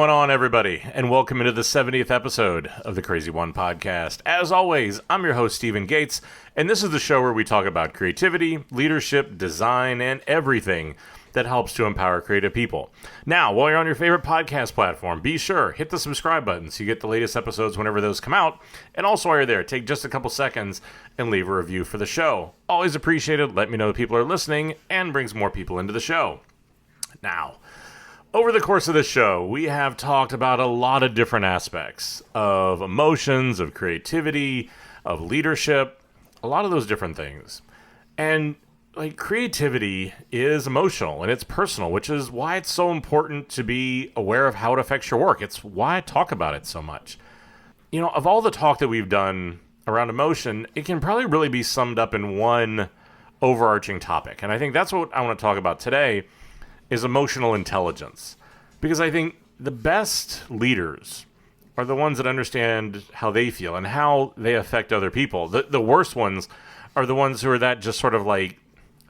going on, everybody? And welcome into the 70th episode of the Crazy One podcast. As always, I'm your host, Stephen Gates, and this is the show where we talk about creativity, leadership, design, and everything that helps to empower creative people. Now, while you're on your favorite podcast platform, be sure, hit the subscribe button so you get the latest episodes whenever those come out. And also while you're there, take just a couple seconds and leave a review for the show. Always appreciated. Let me know that people are listening and brings more people into the show. Now, over the course of this show, we have talked about a lot of different aspects of emotions, of creativity, of leadership, a lot of those different things. And creativity is emotional and it's personal, which is why it's so important to be aware of how it affects your work. It's why I talk about it so much. You know, of all the talk that we've done around emotion, it can probably really be summed up in one overarching topic. And I think that's what I want to talk about today is emotional intelligence. Because I think the best leaders are the ones that understand how they feel and how they affect other people. The worst ones are the ones who are that just sort of like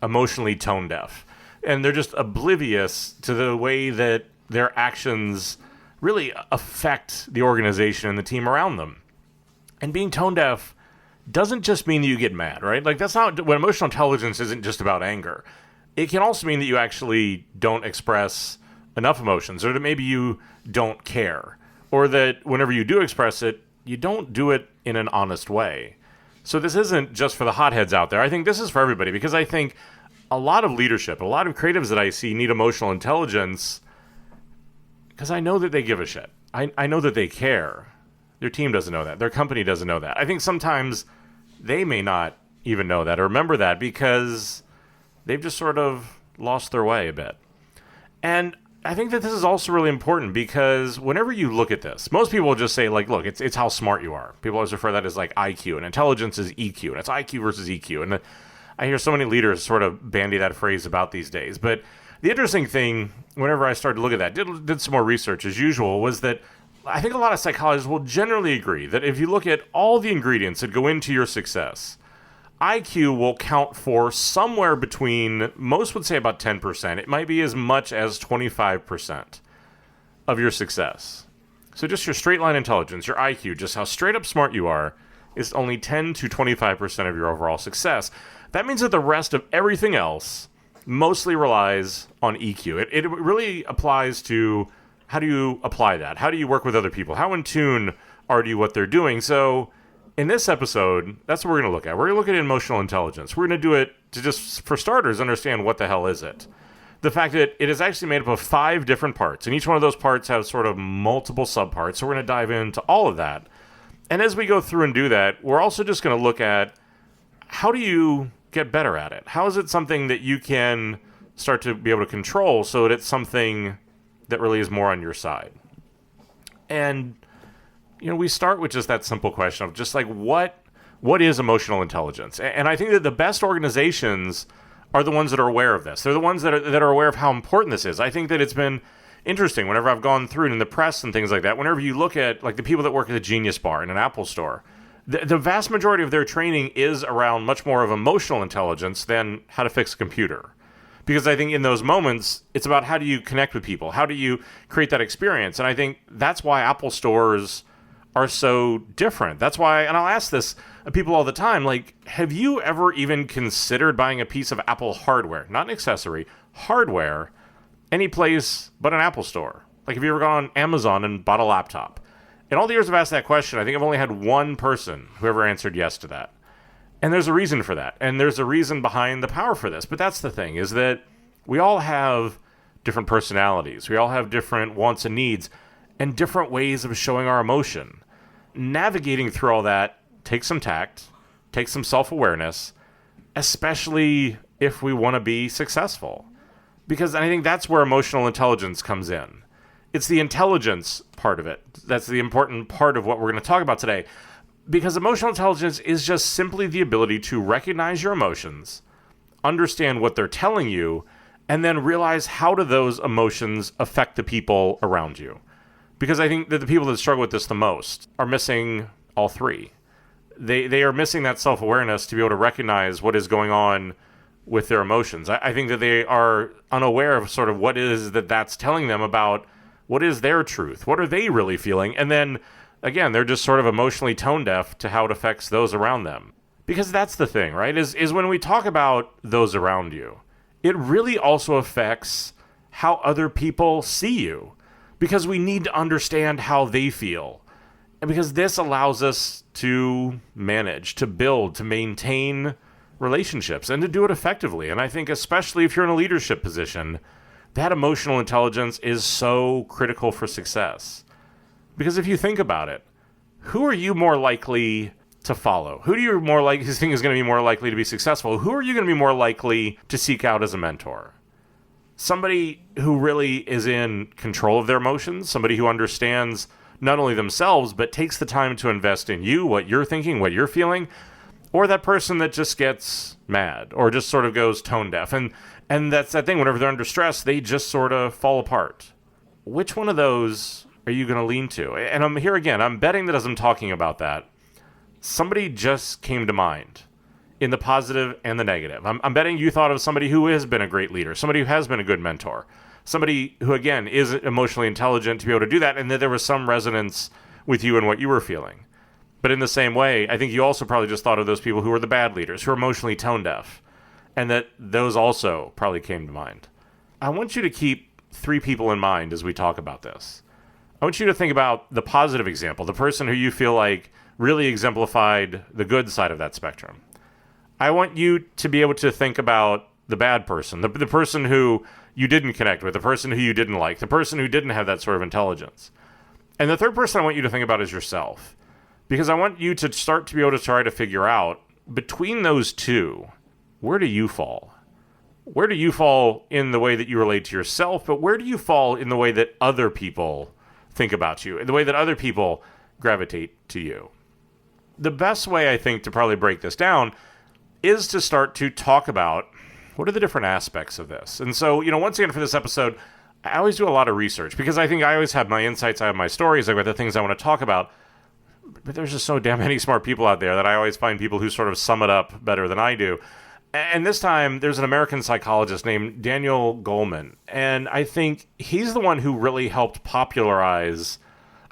emotionally tone deaf. And they're just oblivious to the way that their actions really affect the organization and the team around them. And being tone deaf doesn't just mean that you get mad, right? Like that's not when emotional intelligence isn't just about anger. It can also mean that you actually don't express enough emotions, or that maybe you don't care, or that whenever you do express it, you don't do it in an honest way. So this isn't just for the hotheads out there. I think this is for everybody, because I think a lot of leadership, a lot of creatives that I see need emotional intelligence because I know that they give a shit. I know that they care. Their team doesn't know that. Their company doesn't know that. I think sometimes they may not even know that or remember that because they've just sort of lost their way a bit. And I think that this is also really important because whenever you look at this, most people will just say, like, look, it's how smart you are. People always refer to that as like IQ, and intelligence is EQ, and it's IQ versus EQ. And I hear so many leaders sort of bandy that phrase about these days. But the interesting thing, whenever I started to look at that, did some more research as usual, was that I think a lot of psychologists will generally agree that if you look at all the ingredients that go into your success, IQ will count for somewhere between, most would say about 10%. It might be as much as 25% of your success. So just your straight line intelligence, your IQ, just how straight up smart you are, is only 10 to 25% of your overall success. That means that the rest of everything else mostly relies on EQ. It really applies to how do you apply that? How do you work with other people? How in tune are you what they're doing? So in this episode, that's what we're going to look at. We're going to look at emotional intelligence. We're going to do it to just, for starters, understand what the hell is it. The fact that it is actually made up of 5 different parts, and each one of those parts has sort of multiple subparts. So we're going to dive into all of that. And as we go through and do that, we're also just going to look at how do you get better at it? How is it something that you can start to be able to control so that it's something that really is more on your side? And you know, we start with just that simple question of just like, what is emotional intelligence? And I think that the best organizations are the ones that are aware of this. They're the ones that are aware of how important this is. I think that it's been interesting whenever I've gone through it in the press and things like that. Whenever you look at like the people that work at the Genius Bar in an Apple store, the vast majority of their training is around much more of emotional intelligence than how to fix a computer. Because I think in those moments, it's about how do you connect with people? How do you create that experience? And I think that's why Apple stores are so different. That's why, and I'll ask this of people all the time, like, have you ever even considered buying a piece of Apple hardware, not an accessory, hardware, any place but an Apple store? Like, have you ever gone on Amazon and bought a laptop? In all the years I've asked that question, I think I've only had one person who ever answered yes to that. And there's a reason for that. And there's a reason behind the power for this. But that's the thing, is that we all have different personalities. We all have different wants and needs and different ways of showing our emotion. Navigating through all that takes some tact, takes some self-awareness, especially if we want to be successful. Because I think that's where emotional intelligence comes in. It's the intelligence part of it. That's the important part of what we're going to talk about today. Because emotional intelligence is just simply the ability to recognize your emotions, understand what they're telling you, and then realize how do those emotions affect the people around you. Because I think that the people that struggle with this the most are missing all 3. They are missing that self-awareness to be able to recognize what is going on with their emotions. I think that they are unaware of sort of what is that that's telling them about What is their truth? What are they really feeling? And then, again, they're just sort of emotionally tone deaf to how it affects those around them. Because that's the thing, right? Is when we talk about those around you, it really also affects how other people see you. Because we need to understand how they feel. And because this allows us to manage, to build, to maintain relationships, and to do it effectively. And I think especially if you're in a leadership position, that emotional intelligence is so critical for success. Because if you think about it, who are you more likely to follow? Who do you think is going to be more likely to be successful? Who are you going to be more likely to seek out as a mentor? Somebody who really is in control of their emotions, somebody who understands not only themselves, but takes the time to invest in you, what you're thinking, what you're feeling, or that person that just gets mad or just sort of goes tone deaf. And that's that thing, whenever they're under stress, they just sort of fall apart. Which one of those are you going to lean to? And I'm here again, I'm betting that as I'm talking about that, somebody just came to mind in the positive and the negative. I'm betting you thought of somebody who has been a great leader, somebody who has been a good mentor, somebody who, again, is emotionally intelligent to be able to do that, and that there was some resonance with you and what you were feeling. But in the same way, I think you also probably just thought of those people who were the bad leaders, who are emotionally tone deaf, and that those also probably came to mind. I want you to keep 3 people in mind as we talk about this. I want you to think about the positive example, the person who you feel like really exemplified the good side of that spectrum. I want you to be able to think about the bad person, the person who you didn't connect with, the person who you didn't like, the person who didn't have that sort of intelligence. And the third person I want you to think about is yourself. Because I want you to start to be able to try to figure out, between those two, where do you fall? Where do you fall in the way that you relate to yourself, but where do you fall in the way that other people think about you, in the way that other people gravitate to you? The best way, I think, to probably break this down is to start to talk about what are the different aspects of this. And so, once again, for this episode, I always do a lot of research because I think I always have my insights, I have my stories, I've got the things I want to talk about. But there's just so damn many smart people out there that I always find people who sort of sum it up better than I do. And this time, there's an American psychologist named Daniel Goleman. And I think he's the one who really helped popularize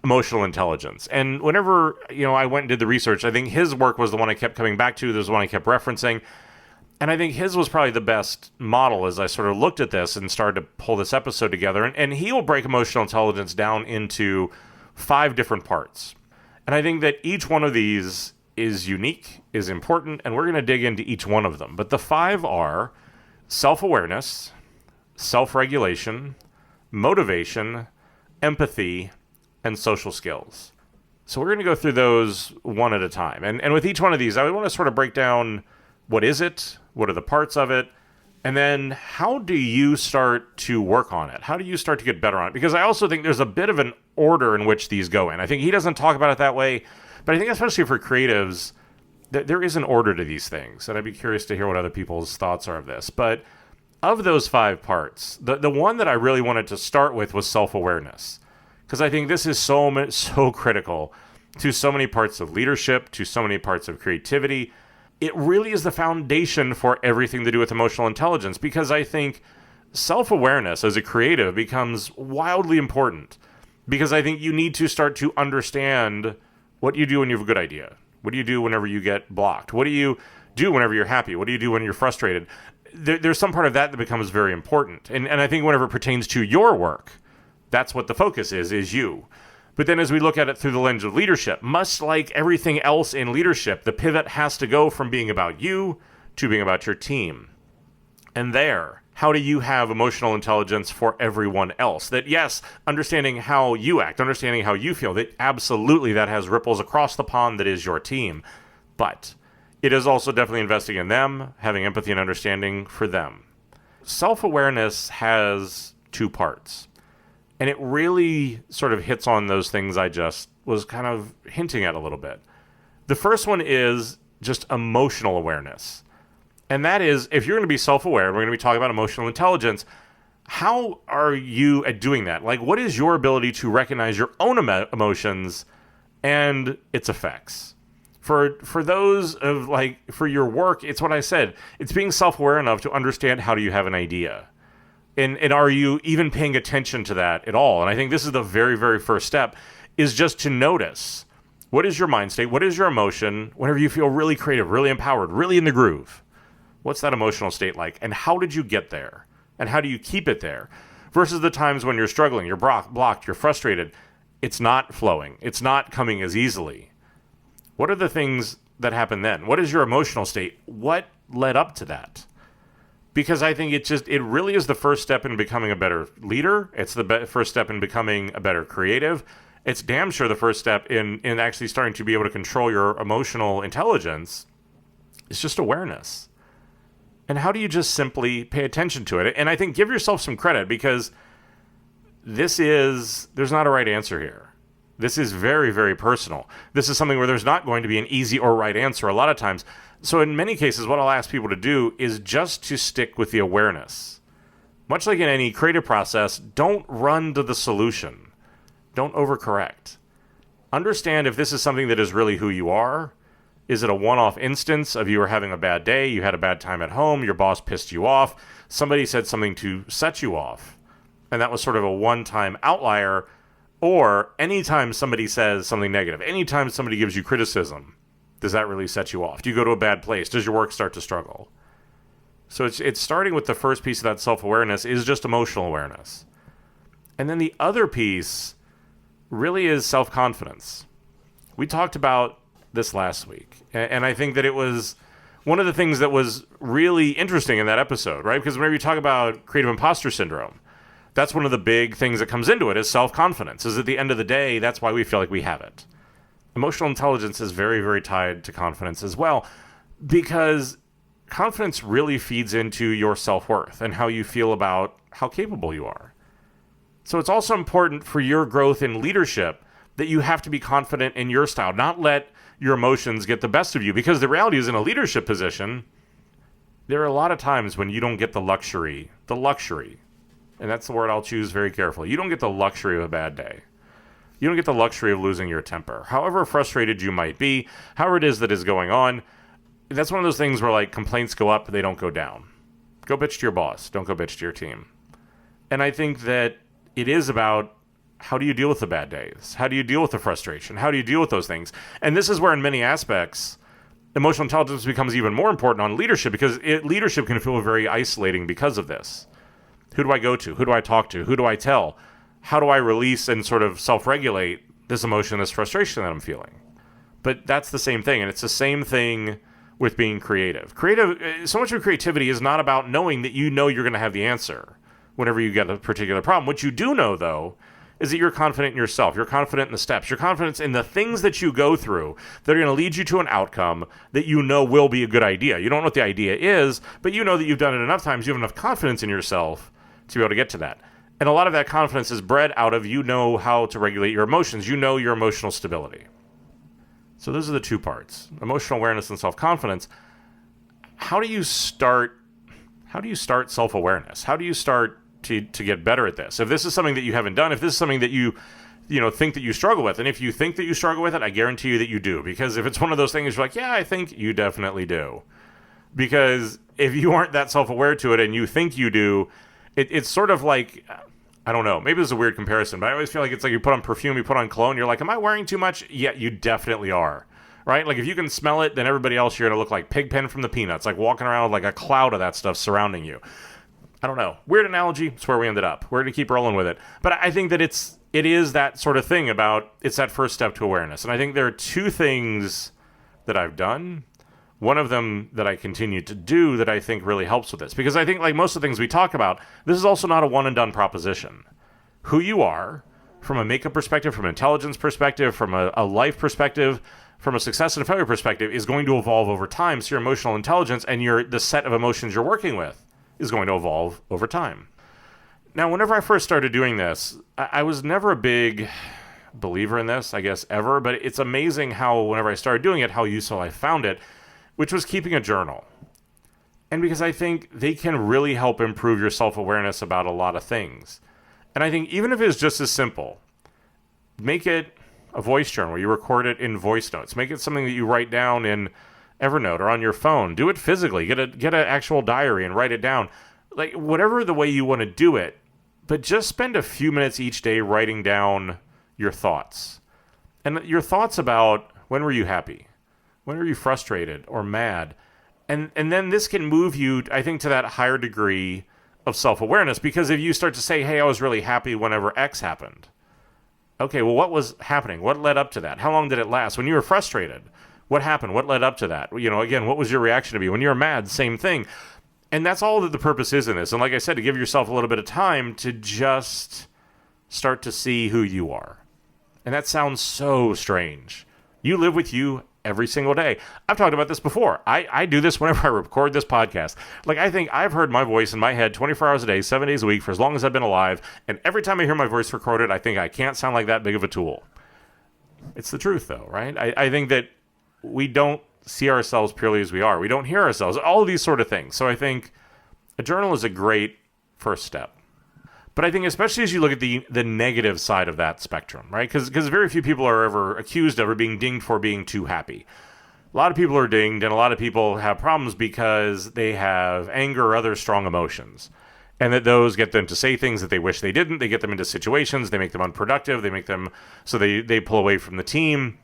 emotional intelligence. And whenever, I went and did the research, I think his work was the one I kept coming back to. There's the one I kept referencing. And I think his was probably the best model as I sort of looked at this and started to pull this episode together. And he will break emotional intelligence down into 5 different parts. And I think that each one of these is unique, is important, and we're going to dig into each one of them. But the 5 are self-awareness, self-regulation, motivation, empathy, and social skills. So we're going to go through those one at a time. And with each one of these, I want to sort of break down what is it, what are the parts of it, and then how do you start to work on it? How do you start to get better on it? Because I also think there's a bit of an order in which these go in. I think he doesn't talk about it that way, but I think especially for creatives, there is an order to these things. And I'd be curious to hear what other people's thoughts are of this. But of those 5 parts, the one that I really wanted to start with was self-awareness. Because I think this is so critical to so many parts of leadership, to so many parts of creativity. It really is the foundation for everything to do with emotional intelligence, because I think self-awareness as a creative becomes wildly important, because I think you need to start to understand what you do when you have a good idea. What do you do whenever you get blocked? What do you do whenever you're happy? What do you do when you're frustrated? There's some part of that becomes very important. And I think whenever it pertains to your work, that's what the focus is you. But then as we look at it through the lens of leadership, much like everything else in leadership, the pivot has to go from being about you to being about your team. And there, how do you have emotional intelligence for everyone else? That, yes, understanding how you act, understanding how you feel, that absolutely that has ripples across the pond that is your team. But it is also definitely investing in them, having empathy and understanding for them. Self-awareness has 2 parts. And it really sort of hits on those things I just was kind of hinting at a little bit. The first one is just emotional awareness. And that is, if you're going to be self-aware, we're going to be talking about emotional intelligence, how are you at doing that? Like, what is your ability to recognize your own emotions and its effects? For those of, for your work, it's what I said. It's being self-aware enough to understand, how do you have an idea? And are you even paying attention to that at all? And I think this is the very, very first step, is just to notice, what is your mind state? What is your emotion whenever you feel really creative, really empowered, really in the groove? What's that emotional state like? And how did you get there? And how do you keep it there? Versus the times when you're struggling, you're blocked, you're frustrated. It's not flowing. It's not coming as easily. What are the things that happen then? What is your emotional state? What led up to that? Because I think it really is the first step in becoming a better leader. It's the first step in becoming a better creative. It's damn sure the first step in actually starting to be able to control your emotional intelligence. It's just awareness. And how do you just simply pay attention to it? And I think give yourself some credit, because there's not a right answer here. This is very, very personal. This is something where there's not going to be an easy or right answer a lot of times. So in many cases, what I'll ask people to do is just to stick with the awareness. Much like in any creative process, don't run to the solution. Don't overcorrect. Understand if this is something that is really who you are. Is it a one-off instance of you were having a bad day, you had a bad time at home, your boss pissed you off, somebody said something to set you off, and that was sort of a one-time outlier? Or anytime somebody says something negative, anytime somebody gives you criticism, does that really set you off? Do you go to a bad place? Does your work start to struggle? So it's starting with the first piece of that self-awareness is just emotional awareness. And then the other piece really is self-confidence. We talked about this last week, and I think that it was one of the things that was really interesting in that episode, right? Because whenever you talk about creative imposter syndrome, that's one of the big things that comes into it is self-confidence. Is at the end of the day, that's why we feel like we have it. Emotional intelligence is very, very tied to confidence as well, because confidence really feeds into your self-worth and how you feel about how capable you are. So it's also important for your growth in leadership that you have to be confident in your style, not let your emotions get the best of you, because the reality is in a leadership position, there are a lot of times when you don't get the luxury, and that's the word I'll choose very carefully. You don't get the luxury of a bad day. You don't get the luxury of losing your temper. However frustrated you might be, however it is that is going on, that's one of those things where like complaints go up, they don't go down. Go bitch to your boss. Don't go bitch to your team. And I think that it is about how do you deal with the bad days? How do you deal with the frustration? How do you deal with those things? And this is where in many aspects, emotional intelligence becomes even more important on leadership, because leadership can feel very isolating because of this. Who do I go to? Who do I talk to? Who do I tell? How do I release and sort of self-regulate this emotion, this frustration that I'm feeling? But that's the same thing, and it's the same thing with being creative. So much of creativity is not about knowing that you know you're going to have the answer whenever you get a particular problem. What you do know, though, is that you're confident in yourself. You're confident in the steps. You're confident in the things that you go through that are going to lead you to an outcome that you know will be a good idea. You don't know what the idea is, but you know that you've done it enough times. You have enough confidence in yourself to be able to get to that. And a lot of that confidence is bred out of you know how to regulate your emotions. You know your emotional stability. So those are the two parts, emotional awareness and self-confidence. How do you start self-awareness? How do you start to get better at this? If this is something that you haven't done, if this is something that you think that you struggle with, and if you think that you struggle with it, I guarantee you that you do. Because if it's one of those things you're like, yeah, I think you definitely do. Because if you aren't that self-aware to it and you think you do, it's sort of like, I don't know, maybe this is a weird comparison, but I always feel like it's like you put on perfume, you put on cologne, you're like, am I wearing too much? Yeah, you definitely are. Right? Like if you can smell it, then everybody else you're going to look like Pigpen from the Peanuts, like walking around with like a cloud of that stuff surrounding you. I don't know. Weird analogy. It's where we ended up. We're going to keep rolling with it. But I think that it is that sort of thing about, it's that first step to awareness. And I think there are two things that I've done. One of them that I continue to do that I think really helps with this. Because I think like most of the things we talk about, this is also not a one and done proposition. Who you are, from a makeup perspective, from an intelligence perspective, from a life perspective, from a success and failure perspective, is going to evolve over time. So your emotional intelligence and the set of emotions you're working with is going to evolve over time. Now, whenever I first started doing this, I was never a big believer in this, I guess, ever, but it's amazing how whenever I started doing it, how useful I found it, which was keeping a journal. And because I think they can really help improve your self-awareness about a lot of things. And I think even if it's just as simple, make it a voice journal where you record it in voice notes. Make it something that you write down in Evernote or on your phone. Do it physically. Get an actual diary and write it down. like whatever the way you want to do it, but just spend a few minutes each day writing down your thoughts. And your thoughts about when were you happy? When were you frustrated or mad? And then this can move you, I think, to that higher degree of self-awareness, because if you start to say, hey, I was really happy whenever X happened. Okay, well, what was happening? What led up to that? How long did it last? When you were frustrated, what happened? What led up to that? Again, what was your reaction to be? When you're mad, same thing. And that's all that the purpose is in this. And like I said, to give yourself a little bit of time to just start to see who you are. And that sounds so strange. You live with you every single day. I've talked about this before. I do this whenever I record this podcast. Like, I think I've heard my voice in my head 24 hours a day, 7 days a week for as long as I've been alive. And every time I hear my voice recorded, I think I can't sound like that big of a tool. It's the truth, though, right? I think that we don't see ourselves purely as we are. We don't hear ourselves. All of these sort of things. So I think a journal is a great first step. But I think especially as you look at the negative side of that spectrum, right? Because very few people are ever accused of or being dinged for being too happy. A lot of people are dinged, and a lot of people have problems because they have anger or other strong emotions. And that those get them to say things that they wish they didn't. They get them into situations. They make them unproductive. They make them so they pull away from the team.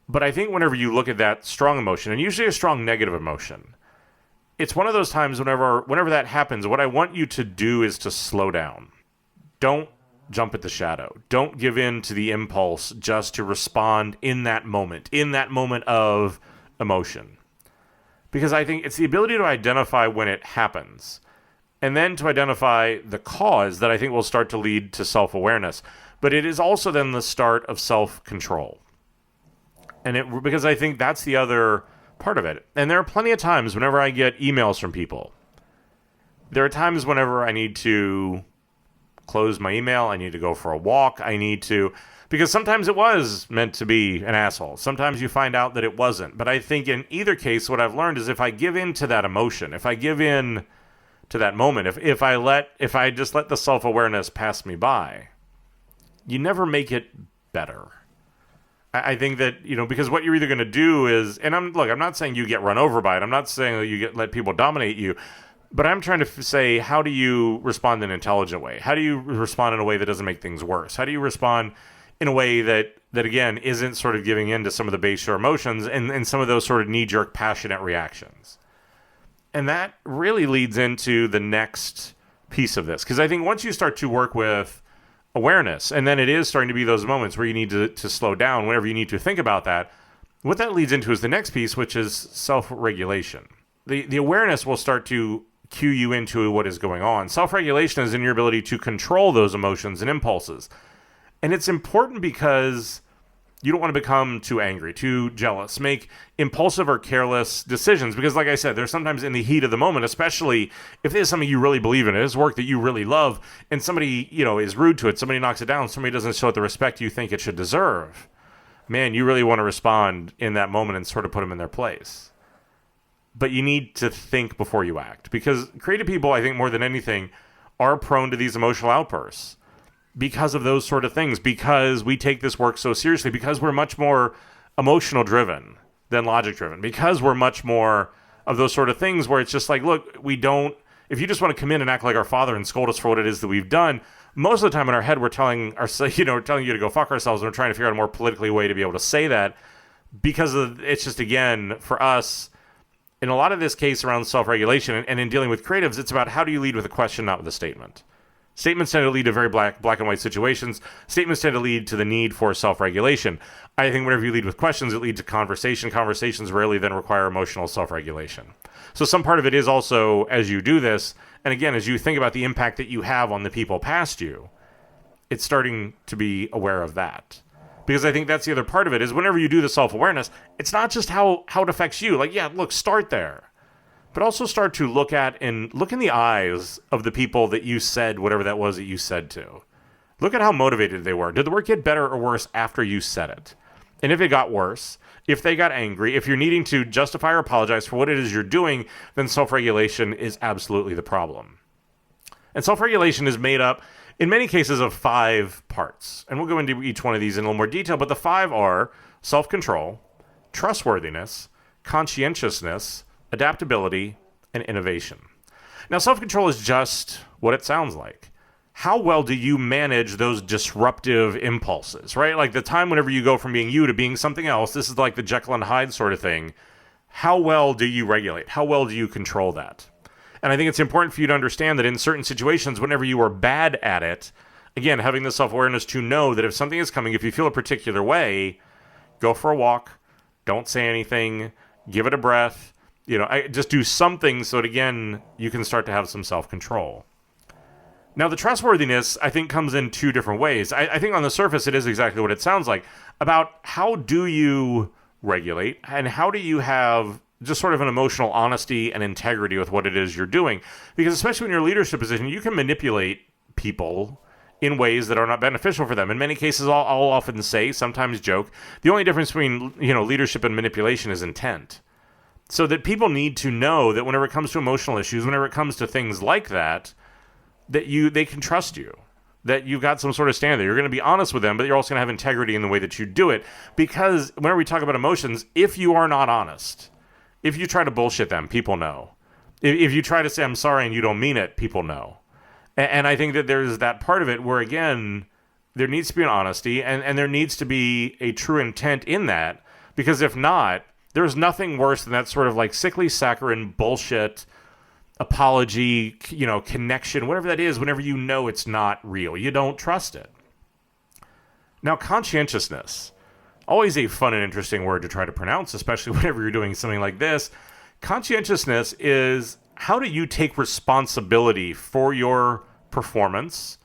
But I think whenever you look at that strong emotion, and usually a strong negative emotion, it's one of those times whenever that happens, what I want you to do is to slow down. Don't jump at the shadow. Don't give in to the impulse just to respond in that moment of emotion. Because I think it's the ability to identify when it happens, and then to identify the cause that I think will start to lead to self-awareness. But it is also then the start of self-control. Because I think that's the other part of it. And there are plenty of times whenever I get emails from people. There are times whenever I need to close my email, I need to go for a walk, because sometimes it was meant to be an asshole. Sometimes you find out that it wasn't. But I think in either case, what I've learned is if I give in to that emotion, if I give in to that moment, if I just let the self-awareness pass me by, you never make it better. I think that, because what you're either going to do is, and I'm not saying you get run over by it. I'm not saying that you let people dominate you. But I'm trying to say, how do you respond in an intelligent way? How do you respond in a way that doesn't make things worse? How do you respond in a way that again, isn't sort of giving in to some of the baser emotions and some of those sort of knee-jerk, passionate reactions? And that really leads into the next piece of this. Because I think once you start to work with awareness, and then it is starting to be those moments where you need to slow down whenever you need to think about that, what that leads into is the next piece, which is self-regulation. The awareness will start to cue you into what is going on. Self-regulation is in your ability to control those emotions and impulses. And it's important because you don't want to become too angry, too jealous, make impulsive or careless decisions. Because like I said, there's sometimes in the heat of the moment, especially if it is something you really believe in, it is work that you really love, and somebody, is rude to it, somebody knocks it down, somebody doesn't show it the respect you think it should deserve. Man, you really want to respond in that moment and sort of put them in their place. But you need to think before you act, because creative people, I think more than anything, are prone to these emotional outbursts because of those sort of things, because we take this work so seriously, because we're much more emotional driven than logic driven, because we're much more of those sort of things where it's just like, look, if you just want to come in and act like our father and scold us for what it is that we've done, most of the time in our head, we're telling you to go fuck ourselves, and we're trying to figure out a more politically way to be able to say that, because it's just, again, for us, in a lot of this case around self-regulation and in dealing with creatives, it's about how do you lead with a question, not with a statement. Statements tend to lead to very black and white situations. Statements tend to lead to the need for self-regulation. I think whenever you lead with questions, it leads to conversation. Conversations rarely then require emotional self-regulation. So some part of it is also, as you do this, and again, as you think about the impact that you have on the people past you, it's starting to be aware of that. Because I think that's the other part of it, is whenever you do the self-awareness, it's not just how it affects you. Like, yeah, look, start there. But also start to look in the eyes of the people that you said whatever that was that you said to. Look at how motivated they were. Did the work get better or worse after you said it? And if it got worse, if they got angry, if you're needing to justify or apologize for what it is you're doing, then self-regulation is absolutely the problem. And self-regulation is made up, in many cases, of 5 parts. And we'll go into each one of these in a little more detail, but the 5 are self-control, trustworthiness, conscientiousness, adaptability, and innovation. Now, self-control is just what it sounds like. How well do you manage those disruptive impulses, right? Like the time whenever you go from being you to being something else, this is like the Jekyll and Hyde sort of thing. How well do you regulate? How well do you control that? And I think it's important for you to understand that in certain situations, whenever you are bad at it, again, having the self-awareness to know that if something is coming, if you feel a particular way, go for a walk, don't say anything, give it a breath, just do something so that, again, you can start to have some self-control. Now, the trustworthiness, I think, comes in two different ways. I think on the surface, it is exactly what it sounds like, about how do you regulate and how do you have just sort of an emotional honesty and integrity with what it is you're doing. Because especially when you're in a leadership position, you can manipulate people in ways that are not beneficial for them. In many cases, I'll often say, sometimes joke, the only difference between leadership and manipulation is intent. So that people need to know that whenever it comes to emotional issues, whenever it comes to things like that they can trust you, that you've got some sort of standard. You're going to be honest with them, but you're also going to have integrity in the way that you do it. Because whenever we talk about emotions, if you are not honest, if you try to bullshit them, people know. If you try to say, I'm sorry, and you don't mean it, people know. And I think that there's that part of it where, again, there needs to be an honesty and there needs to be a true intent in that. Because if not, there's nothing worse than that sort of like sickly saccharine bullshit apology, connection, whatever that is, whenever you know it's not real. You don't trust it. Now, conscientiousness, always a fun and interesting word to try to pronounce, especially whenever you're doing something like this. Conscientiousness is how do you take responsibility for your performance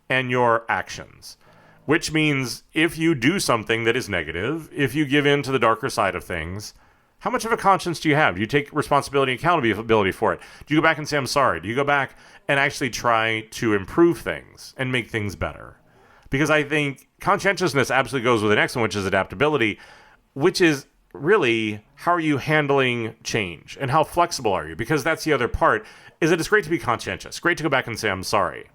and your actions? Which means if you do something that is negative, if you give in to the darker side of things, how much of a conscience do you have? Do you take responsibility and accountability for it? Do you go back and say, I'm sorry? Do you go back and actually try to improve things and make things better? Because I think conscientiousness absolutely goes with the next one, which is adaptability, which is really how are you handling change and how flexible are you? Because that's the other part, is that it's great to be conscientious. Great to go back and say, I'm sorry.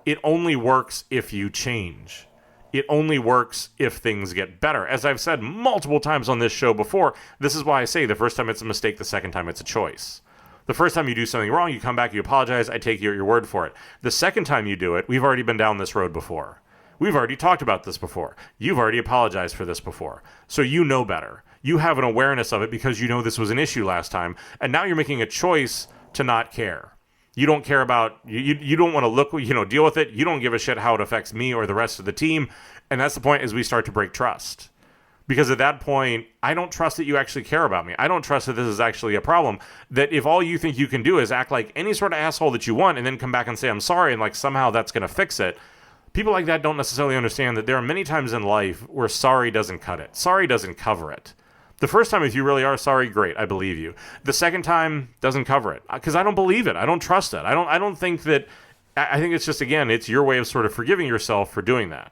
It only works if you change. It only works if things get better. As I've said multiple times on this show before, this is why I say the first time it's a mistake, the second time it's a choice. The first time you do something wrong, you come back, you apologize, I take you at your word for it. The second time you do it, we've already been down this road before. We've already talked about this before. You've already apologized for this before. So you know better. You have an awareness of it because you know this was an issue last time, and now you're making a choice to not care. You don't care about, you don't want to look, deal with it. You don't give a shit how it affects me or the rest of the team. And that's the point, is we start to break trust. Because at that point, I don't trust that you actually care about me. I don't trust that this is actually a problem. That if all you think you can do is act like any sort of asshole that you want and then come back and say, I'm sorry, and like somehow that's going to fix it. People like that don't necessarily understand that there are many times in life where sorry doesn't cut it. Sorry doesn't cover it. The first time, if you really are sorry, great, I believe you. The second time doesn't cover it because I don't believe it. I don't trust it. I don't think that. I think it's just, again, it's your way of sort of forgiving yourself for doing that.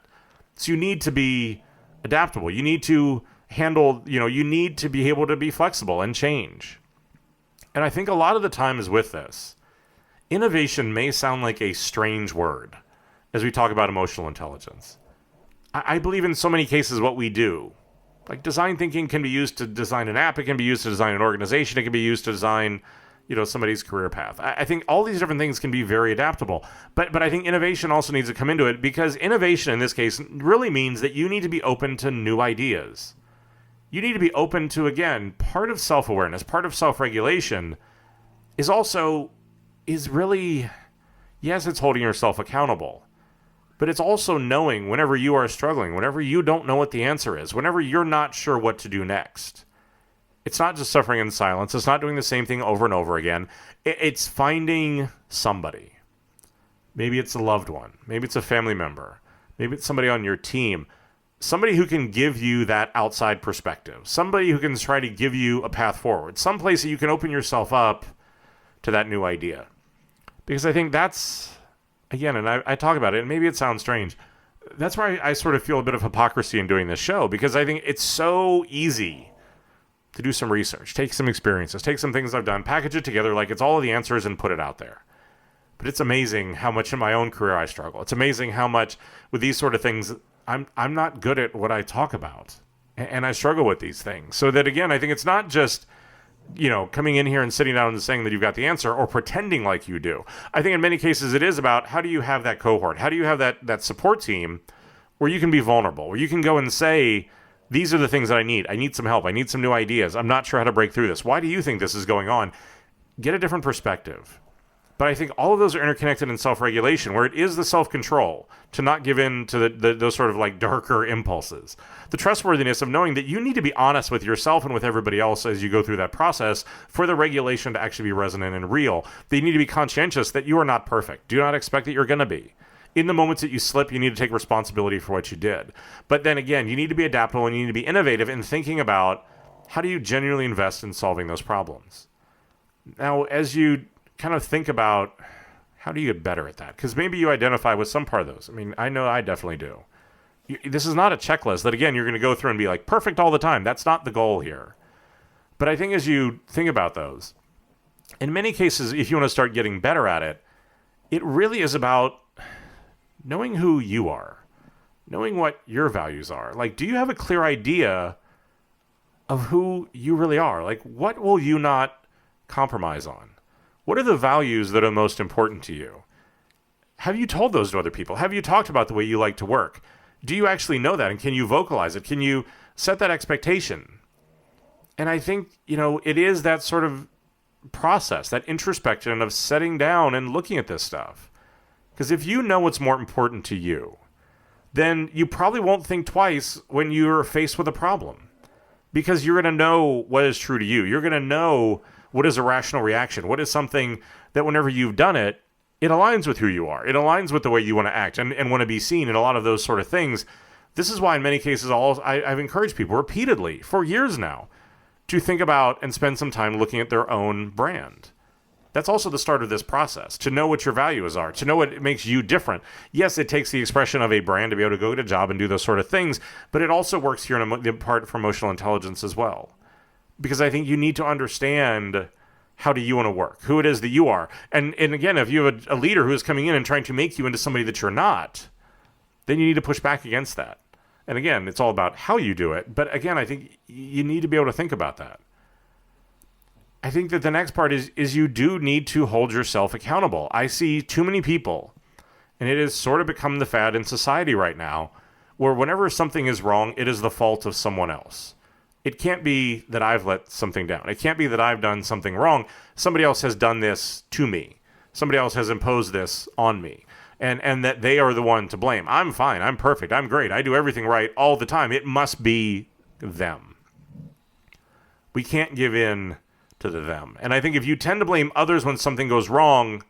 So you need to be adaptable. You need to handle, you need to be able to be flexible and change. And I think a lot of the time is with this. Innovation may sound like a strange word as we talk about emotional intelligence. I believe in so many cases what we do. Like design thinking can be used to design an app. It can be used to design an organization. It can be used to design, somebody's career path. I think all these different things can be very adaptable. But I think innovation also needs to come into it because innovation in this case really means that you need to be open to new ideas. You need to be open to, again, part of self-awareness, part of self-regulation is really, yes, it's holding yourself accountable. But it's also knowing whenever you are struggling, whenever you don't know what the answer is, whenever you're not sure what to do next. It's not just suffering in silence. It's not doing the same thing over and over again. It's finding somebody. Maybe it's a loved one. Maybe it's a family member. Maybe it's somebody on your team. Somebody who can give you that outside perspective. Somebody who can try to give you a path forward. Some place that you can open yourself up to that new idea. Because I think that's, again, and I talk about it, and maybe it sounds strange. That's why I sort of feel a bit of hypocrisy in doing this show, because I think it's so easy to do some research, take some experiences, take some things I've done, package it together like it's all of the answers and put it out there. But it's amazing how much in my own career I struggle. It's amazing how much with these sort of things, I'm not good at what I talk about. And I struggle with these things. So that, again, I think it's not just coming in here and sitting down and saying that you've got the answer or pretending like you do. I think in many cases it is about how do you have that cohort? How do you have that support team where you can be vulnerable, where you can go and say, these are the things that I need. I need some help. I need some new ideas. I'm not sure how to break through this. Why do you think this is going on? Get a different perspective. But I think all of those are interconnected in self-regulation, where it is the self-control to not give in to those sort of like darker impulses. The trustworthiness of knowing that you need to be honest with yourself and with everybody else as you go through that process for the regulation to actually be resonant and real. That you need to be conscientious that you are not perfect. Do not expect that you're going to be. In the moments that you slip, you need to take responsibility for what you did. But then again, you need to be adaptable and you need to be innovative in thinking about how do you genuinely invest in solving those problems. Now, as you kind of think about how do you get better at that? Because maybe you identify with some part of those. I mean, I know I definitely do. This is not a checklist that, again, you're going to go through and be like perfect all the time. That's not the goal here. But I think as you think about those, in many cases, if you want to start getting better at it, it really is about knowing who you are, knowing what your values are. Like, do you have a clear idea of who you really are? Like, what will you not compromise on? What are the values that are most important to you? Have you told those to other people? Have you talked about the way you like to work? Do you actually know that? And can you vocalize it? Can you set that expectation? And I think, it is that sort of process, that introspection of setting down and looking at this stuff. Because if you know what's more important to you, then you probably won't think twice when you're faced with a problem. Because you're going to know what is true to you. You're going to know what is a rational reaction. What is something that whenever you've done it, it aligns with who you are. It aligns with the way you want to act and want to be seen, and a lot of those sort of things. This is why in many cases I've encouraged people repeatedly for years now to think about and spend some time looking at their own brand. That's also the start of this process, to know what your values are, to know what makes you different. Yes, it takes the expression of a brand to be able to go get a job and do those sort of things, but it also works here in the part for emotional intelligence as well. Because I think you need to understand how do you want to work, who it is that you are. And again, if you have a leader who is coming in and trying to make you into somebody that you're not, then you need to push back against that. And again, it's all about how you do it. But again, I think you need to be able to think about that. I think that the next part is you do need to hold yourself accountable. I see too many people, and it has sort of become the fad in society right now, where whenever something is wrong, it is the fault of someone else. It can't be that I've let something down. It can't be that I've done something wrong. Somebody else has done this to me. Somebody else has imposed this on me. And that they are the one to blame. I'm fine. I'm perfect. I'm great. I do everything right all the time. It must be them. We can't give in to the them. And I think if you tend to blame others when something goes wrong,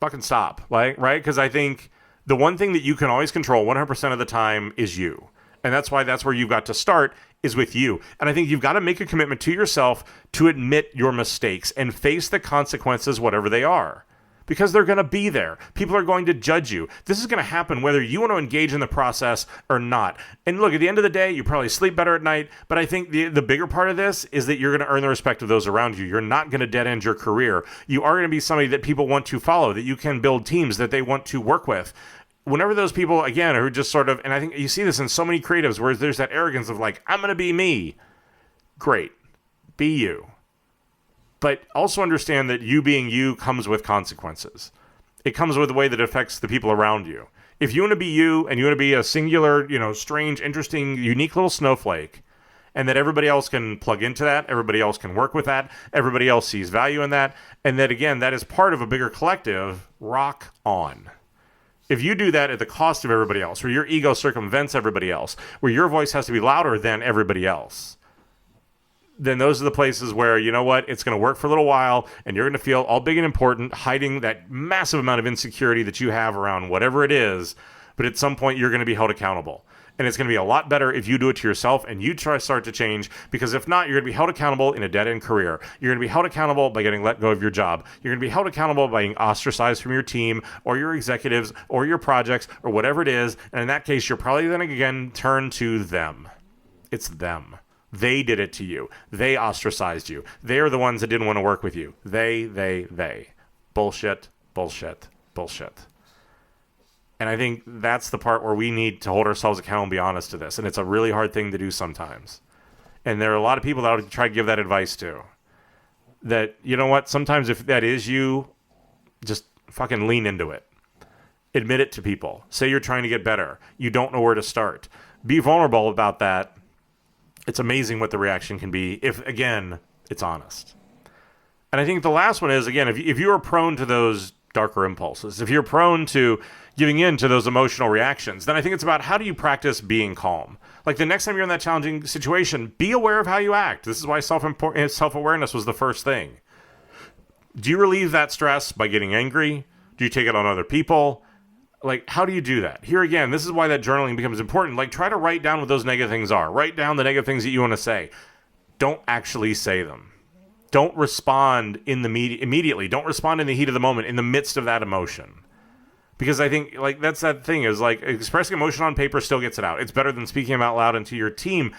fucking stop. Right? Because I think the one thing that you can always control 100% of the time is you. And that's where you've got to start, is with you. And I think you've got to make a commitment to yourself to admit your mistakes and face the consequences, whatever they are. Because they're going to be there. People are going to judge you. This is going to happen whether you want to engage in the process or not. And look, at the end of the day, you probably sleep better at night. But I think the bigger part of this is that you're going to earn the respect of those around you. You're not going to dead end your career. You are going to be somebody that people want to follow, that you can build teams that they want to work with. Whenever those people, again, are just sort of, and I think you see this in so many creatives where there's that arrogance of like, I'm going to be me. Great. Be you. But also understand that you being you comes with consequences. It comes with the way that it affects the people around you. If you want to be you and you want to be a singular, strange, interesting, unique little snowflake, and that everybody else can plug into that, everybody else can work with that, everybody else sees value in that, and that, again, that is part of a bigger collective, rock on. If you do that at the cost of everybody else, where your ego circumvents everybody else, where your voice has to be louder than everybody else, then those are the places where, you know what, it's going to work for a little while, and you're going to feel all big and important, hiding that massive amount of insecurity that you have around whatever it is, but at some point you're going to be held accountable. And it's going to be a lot better if you do it to yourself and you start to change, because if not, you're going to be held accountable in a dead-end career. You're going to be held accountable by getting let go of your job. You're going to be held accountable by being ostracized from your team or your executives or your projects or whatever it is. And in that case, you're probably then again turn to them. It's them. They did it to you. They ostracized you. They are the ones that didn't want to work with you. They. Bullshit, bullshit, bullshit. And I think that's the part where we need to hold ourselves accountable and be honest to this. And it's a really hard thing to do sometimes. And there are a lot of people that I would try to give that advice to. that, you know what, sometimes if that is you, just fucking lean into it. Admit it to people. Say you're trying to get better. You don't know where to start. Be vulnerable about that. It's amazing what the reaction can be if, again, it's honest. And I think the last one is, again, if you are prone to those darker impulses, if you're prone to giving in to those emotional reactions, then I think it's about how do you practice being calm. Like the next time you're in that challenging situation, be aware of how you act. This is why self-awareness was the first thing. Do you relieve that stress by getting angry? Do you take it on other people? Like, how do you do that? Here again, this is why that journaling becomes important. Like, try to write down what those negative things are. Write down the negative things that you want to say. Don't actually say them. Don't respond immediately. Don't respond in the heat of the moment, in the midst of that emotion. Because I think, like, that's that thing is, like, expressing emotion on paper still gets it out. It's better than speaking them out loud into your team.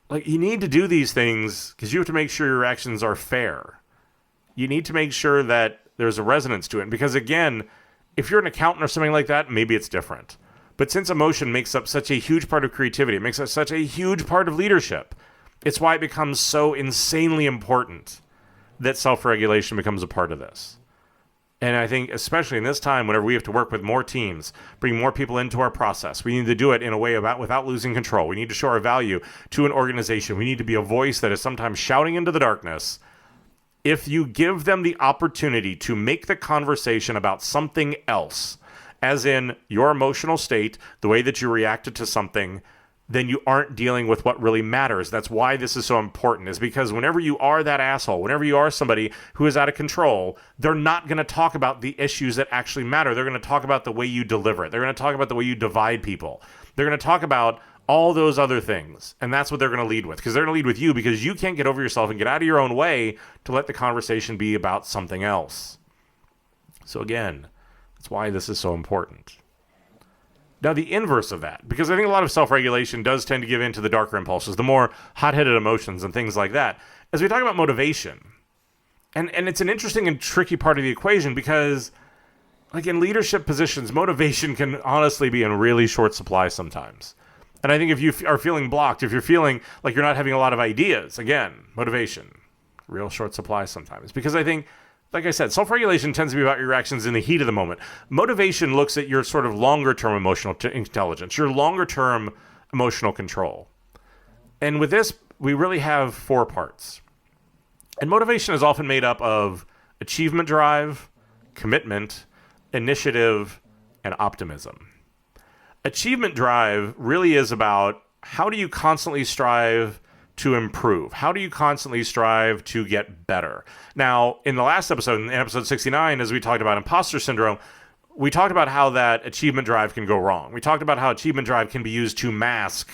Like, you need to do these things because you have to make sure your actions are fair. You need to make sure that there's a resonance to it. Because, again, if you're an accountant or something like that, maybe it's different. But since emotion makes up such a huge part of creativity, it makes up such a huge part of leadership, it's why it becomes so insanely important that self-regulation becomes a part of this. And I think, especially in this time, whenever we have to work with more teams, bring more people into our process, we need to do it in a way without losing control. We need to show our value to an organization. We need to be a voice that is sometimes shouting into the darkness. If you give them the opportunity to make the conversation about something else, as in your emotional state, the way that you reacted to something, then you aren't dealing with what really matters. That's why this is so important, is because whenever you are that asshole, whenever you are somebody who is out of control, they're not going to talk about the issues that actually matter. They're going to talk about the way you deliver it. They're going to talk about the way you divide people. They're going to talk about all those other things. And that's what they're going to lead with, because they're going to lead with you because you can't get over yourself and get out of your own way to let the conversation be about something else. So again, that's why this is so important. Now, the inverse of that, because I think a lot of self-regulation does tend to give in to the darker impulses, the more hot-headed emotions and things like that. As we talk about motivation, and it's an interesting and tricky part of the equation because, like in leadership positions, motivation can honestly be in really short supply sometimes. And I think if you are feeling blocked, if you're feeling like you're not having a lot of ideas, again, motivation, real short supply sometimes. Because I think, like I said, self-regulation tends to be about your actions in the heat of the moment. Motivation looks at your sort of longer-term emotional intelligence, your longer-term emotional control. And with this, we really have 4 parts. And motivation is often made up of achievement drive, commitment, initiative, and optimism. Achievement drive really is about how do you constantly strive to improve? How do you constantly strive to get better? Now, in the last episode, in episode 69, as we talked about imposter syndrome, we talked about how that achievement drive can go wrong. We talked about how achievement drive can be used to mask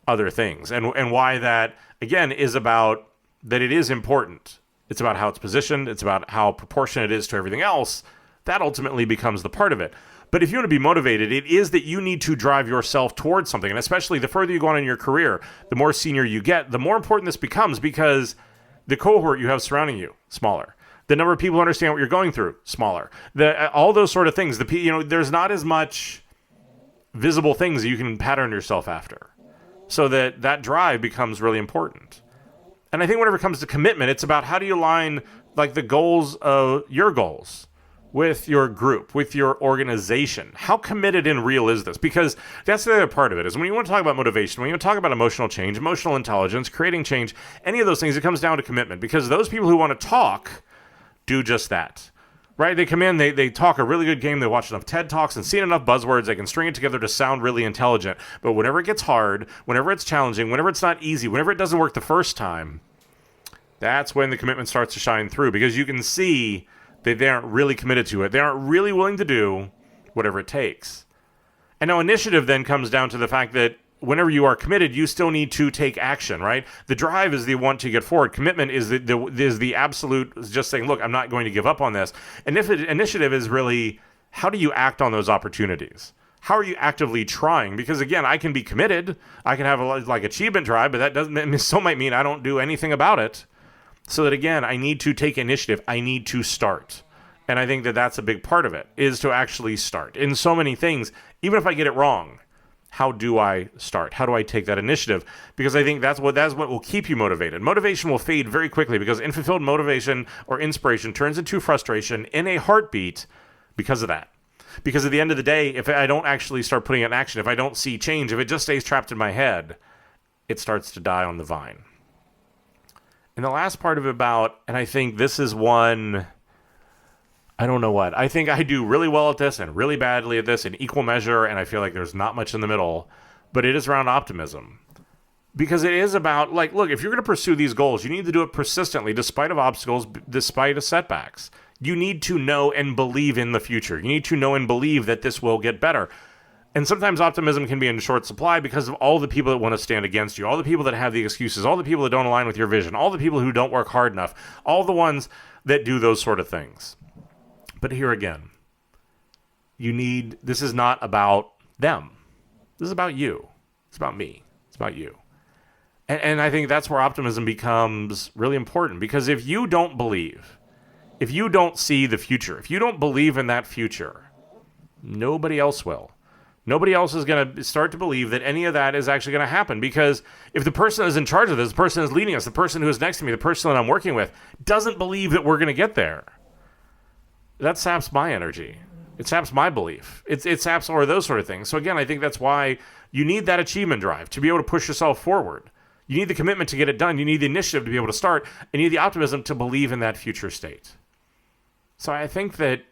other things, and why that, again, is about that it is important. It's about how it's positioned. It's about how proportionate it is to everything else. That ultimately becomes the part of it. But if you want to be motivated, it is that you need to drive yourself towards something. And especially the further you go on in your career, the more senior you get, the more important this becomes because the cohort you have surrounding you, smaller. The number of people who understand what you're going through, smaller. All those sort of things. There's not as much visible things that you can pattern yourself after. So that drive becomes really important. And I think whenever it comes to commitment, it's about how do you align like the goals of your goals with your group, with your organization. How committed and real is this? Because that's the other part of it, is when you want to talk about motivation, when you want to talk about emotional change, emotional intelligence, creating change, any of those things, it comes down to commitment. Because those people who want to talk do just that, right? They come in, they talk a really good game, they watch enough TED Talks and see enough buzzwords, they can string it together to sound really intelligent. But whenever it gets hard, whenever it's challenging, whenever it's not easy, whenever it doesn't work the first time, that's when the commitment starts to shine through. Because you can see they aren't really committed to it. They aren't really willing to do whatever it takes. And now initiative then comes down to the fact that whenever you are committed, you still need to take action, right? The drive is the want to get forward. Commitment is the absolute, just saying, look, I'm not going to give up on this. And if initiative is really, how do you act on those opportunities? How are you actively trying? Because again, I can be committed. I can have a achievement drive, but that still might mean I don't do anything about it. So that, again, I need to take initiative. I need to start. And I think that that's a big part of it, is to actually start. In so many things, even if I get it wrong, how do I start? How do I take that initiative? Because I think that's what will keep you motivated. Motivation will fade very quickly because unfulfilled motivation or inspiration turns into frustration in a heartbeat because of that. Because at the end of the day, if I don't actually start putting it in action, if I don't see change, if it just stays trapped in my head, it starts to die on the vine. And the last part of it and I think this is one, I don't know what. I think I do really well at this and really badly at this in equal measure, and I feel like there's not much in the middle, but it is around optimism. Because it is about, like, look, if you're going to pursue these goals, you need to do it persistently, despite of obstacles, despite of setbacks. You need to know and believe in the future. You need to know and believe that this will get better. And sometimes optimism can be in short supply because of all the people that want to stand against you, all the people that have the excuses, all the people that don't align with your vision, all the people who don't work hard enough, all the ones that do those sort of things. But here again, this is not about them. This is about you. It's about me. It's about you. And I think that's where optimism becomes really important, because if you don't believe, if you don't see the future, if you don't believe in that future, nobody else will. Nobody else is going to start to believe that any of that is actually going to happen, because if the person that is in charge of this, the person who's leading us, the person who is next to me, the person that I'm working with, doesn't believe that we're going to get there, that saps my energy. It saps my belief. It saps all of those sort of things. So again, I think that's why you need that achievement drive to be able to push yourself forward. You need the commitment to get it done. You need the initiative to be able to start. And you need the optimism to believe in that future state. So I think that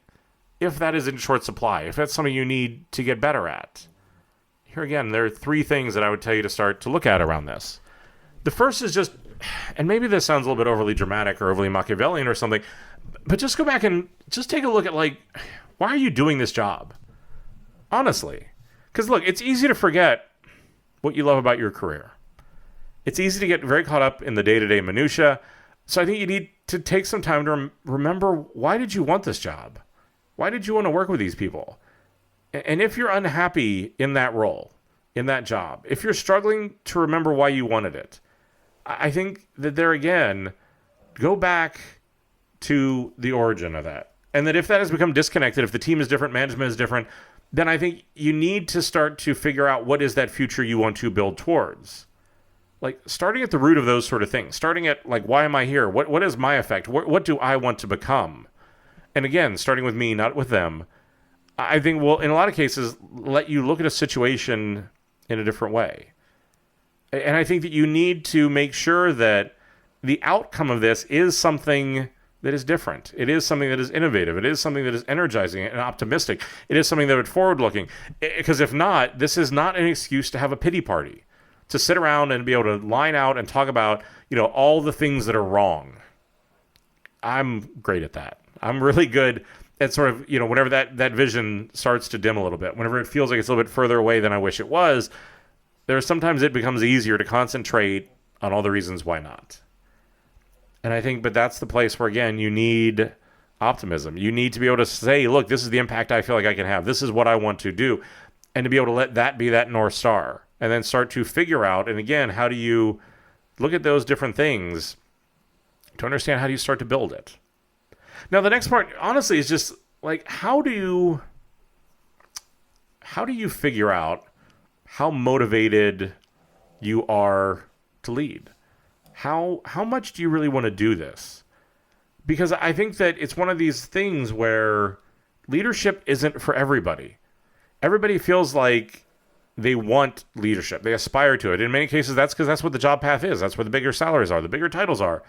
if that is in short supply, if that's something you need to get better at, here again, there are 3 things that I would tell you to start to look at around this. The first is just, and maybe this sounds a little bit overly dramatic or overly Machiavellian or something, but just go back and just take a look at, like, why are you doing this job? Honestly. Because look, it's easy to forget what you love about your career. It's easy to get very caught up in the day-to-day minutia. So I think you need to take some time to remember, why did you want this job? Why did you want to work with these people? And if you're unhappy in that role, in that job, if you're struggling to remember why you wanted it, I think that there again, go back to the origin of that. And that if that has become disconnected, if the team is different, management is different, then I think you need to start to figure out what is that future you want to build towards. Like, starting at the root of those sort of things, starting at, like, why am I here? What is my effect? What do I want to become? And again, starting with me, not with them, I think will, in a lot of cases, let you look at a situation in a different way. And I think that you need to make sure that the outcome of this is something that is different. It is something that is innovative. It is something that is energizing and optimistic. It is something that is forward-looking. Because if not, this is not an excuse to have a pity party, to sit around and be able to line out and talk about, all the things that are wrong. I'm great at that. I'm really good at sort of, whenever that vision starts to dim a little bit, whenever it feels like it's a little bit further away than I wish it was, sometimes it becomes easier to concentrate on all the reasons why not. And I think, but that's the place where, again, you need optimism. You need to be able to say, look, this is the impact I feel like I can have. This is what I want to do. And to be able to let that be that North Star. And then start to figure out, and again, how do you look at those different things to understand how do you start to build it? Now, the next part, honestly, is just like, how do you figure out how motivated you are to lead? How much do you really want to do this? Because I think that it's one of these things where leadership isn't for everybody. Everybody feels like they want leadership. They aspire to it. In many cases, that's because that's what the job path is. That's where the bigger salaries are, the bigger titles are.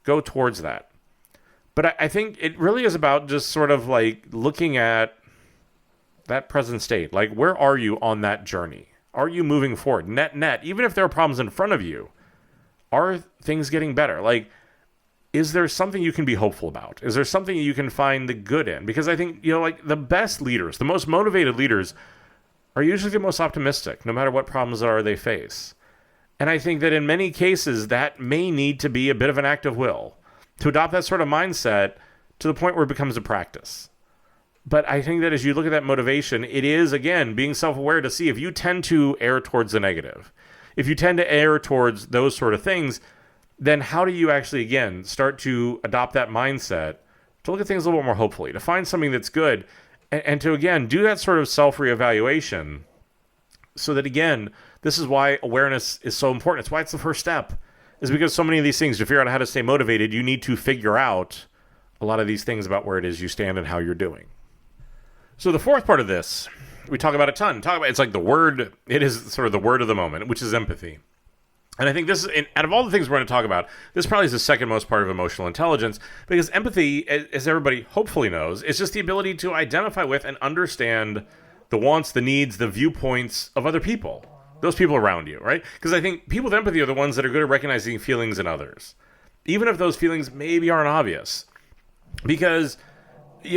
Go towards that. But I think it really is about just sort of like looking at that present state. Like, where are you on that journey? Are you moving forward? Net, even if there are problems in front of you, are things getting better? Like, is there something you can be hopeful about? Is there something you can find the good in? Because I think, like the best leaders, the most motivated leaders are usually the most optimistic, no matter what problems they face. And I think that in many cases, that may need to be a bit of an act of will to adopt that sort of mindset to the point where it becomes a practice. But I think that as you look at that motivation, it is, again, being self-aware to see if you tend to err towards the negative. If you tend to err towards those sort of things, then how do you actually, again, start to adopt that mindset to look at things a little bit more hopefully, to find something that's good, and to, again, do that sort of self-reevaluation So that, again, this is why awareness is so important. It's why it's the first step, is because so many of these things, to figure out how to stay motivated, you need to figure out a lot of these things about where it is you stand and how you're doing. So the fourth part of this, we talk about a ton. It's like the word, it is sort of the word of the moment, which is empathy. And I think this is, out of all the things we're going to talk about, this probably is the second most part of emotional intelligence, because empathy, as everybody hopefully knows, is just the ability to identify with and understand the wants, the needs, the viewpoints of other people, those people around you, right? Because I think people with empathy are the ones that are good at recognizing feelings in others, even if those feelings maybe aren't obvious. Because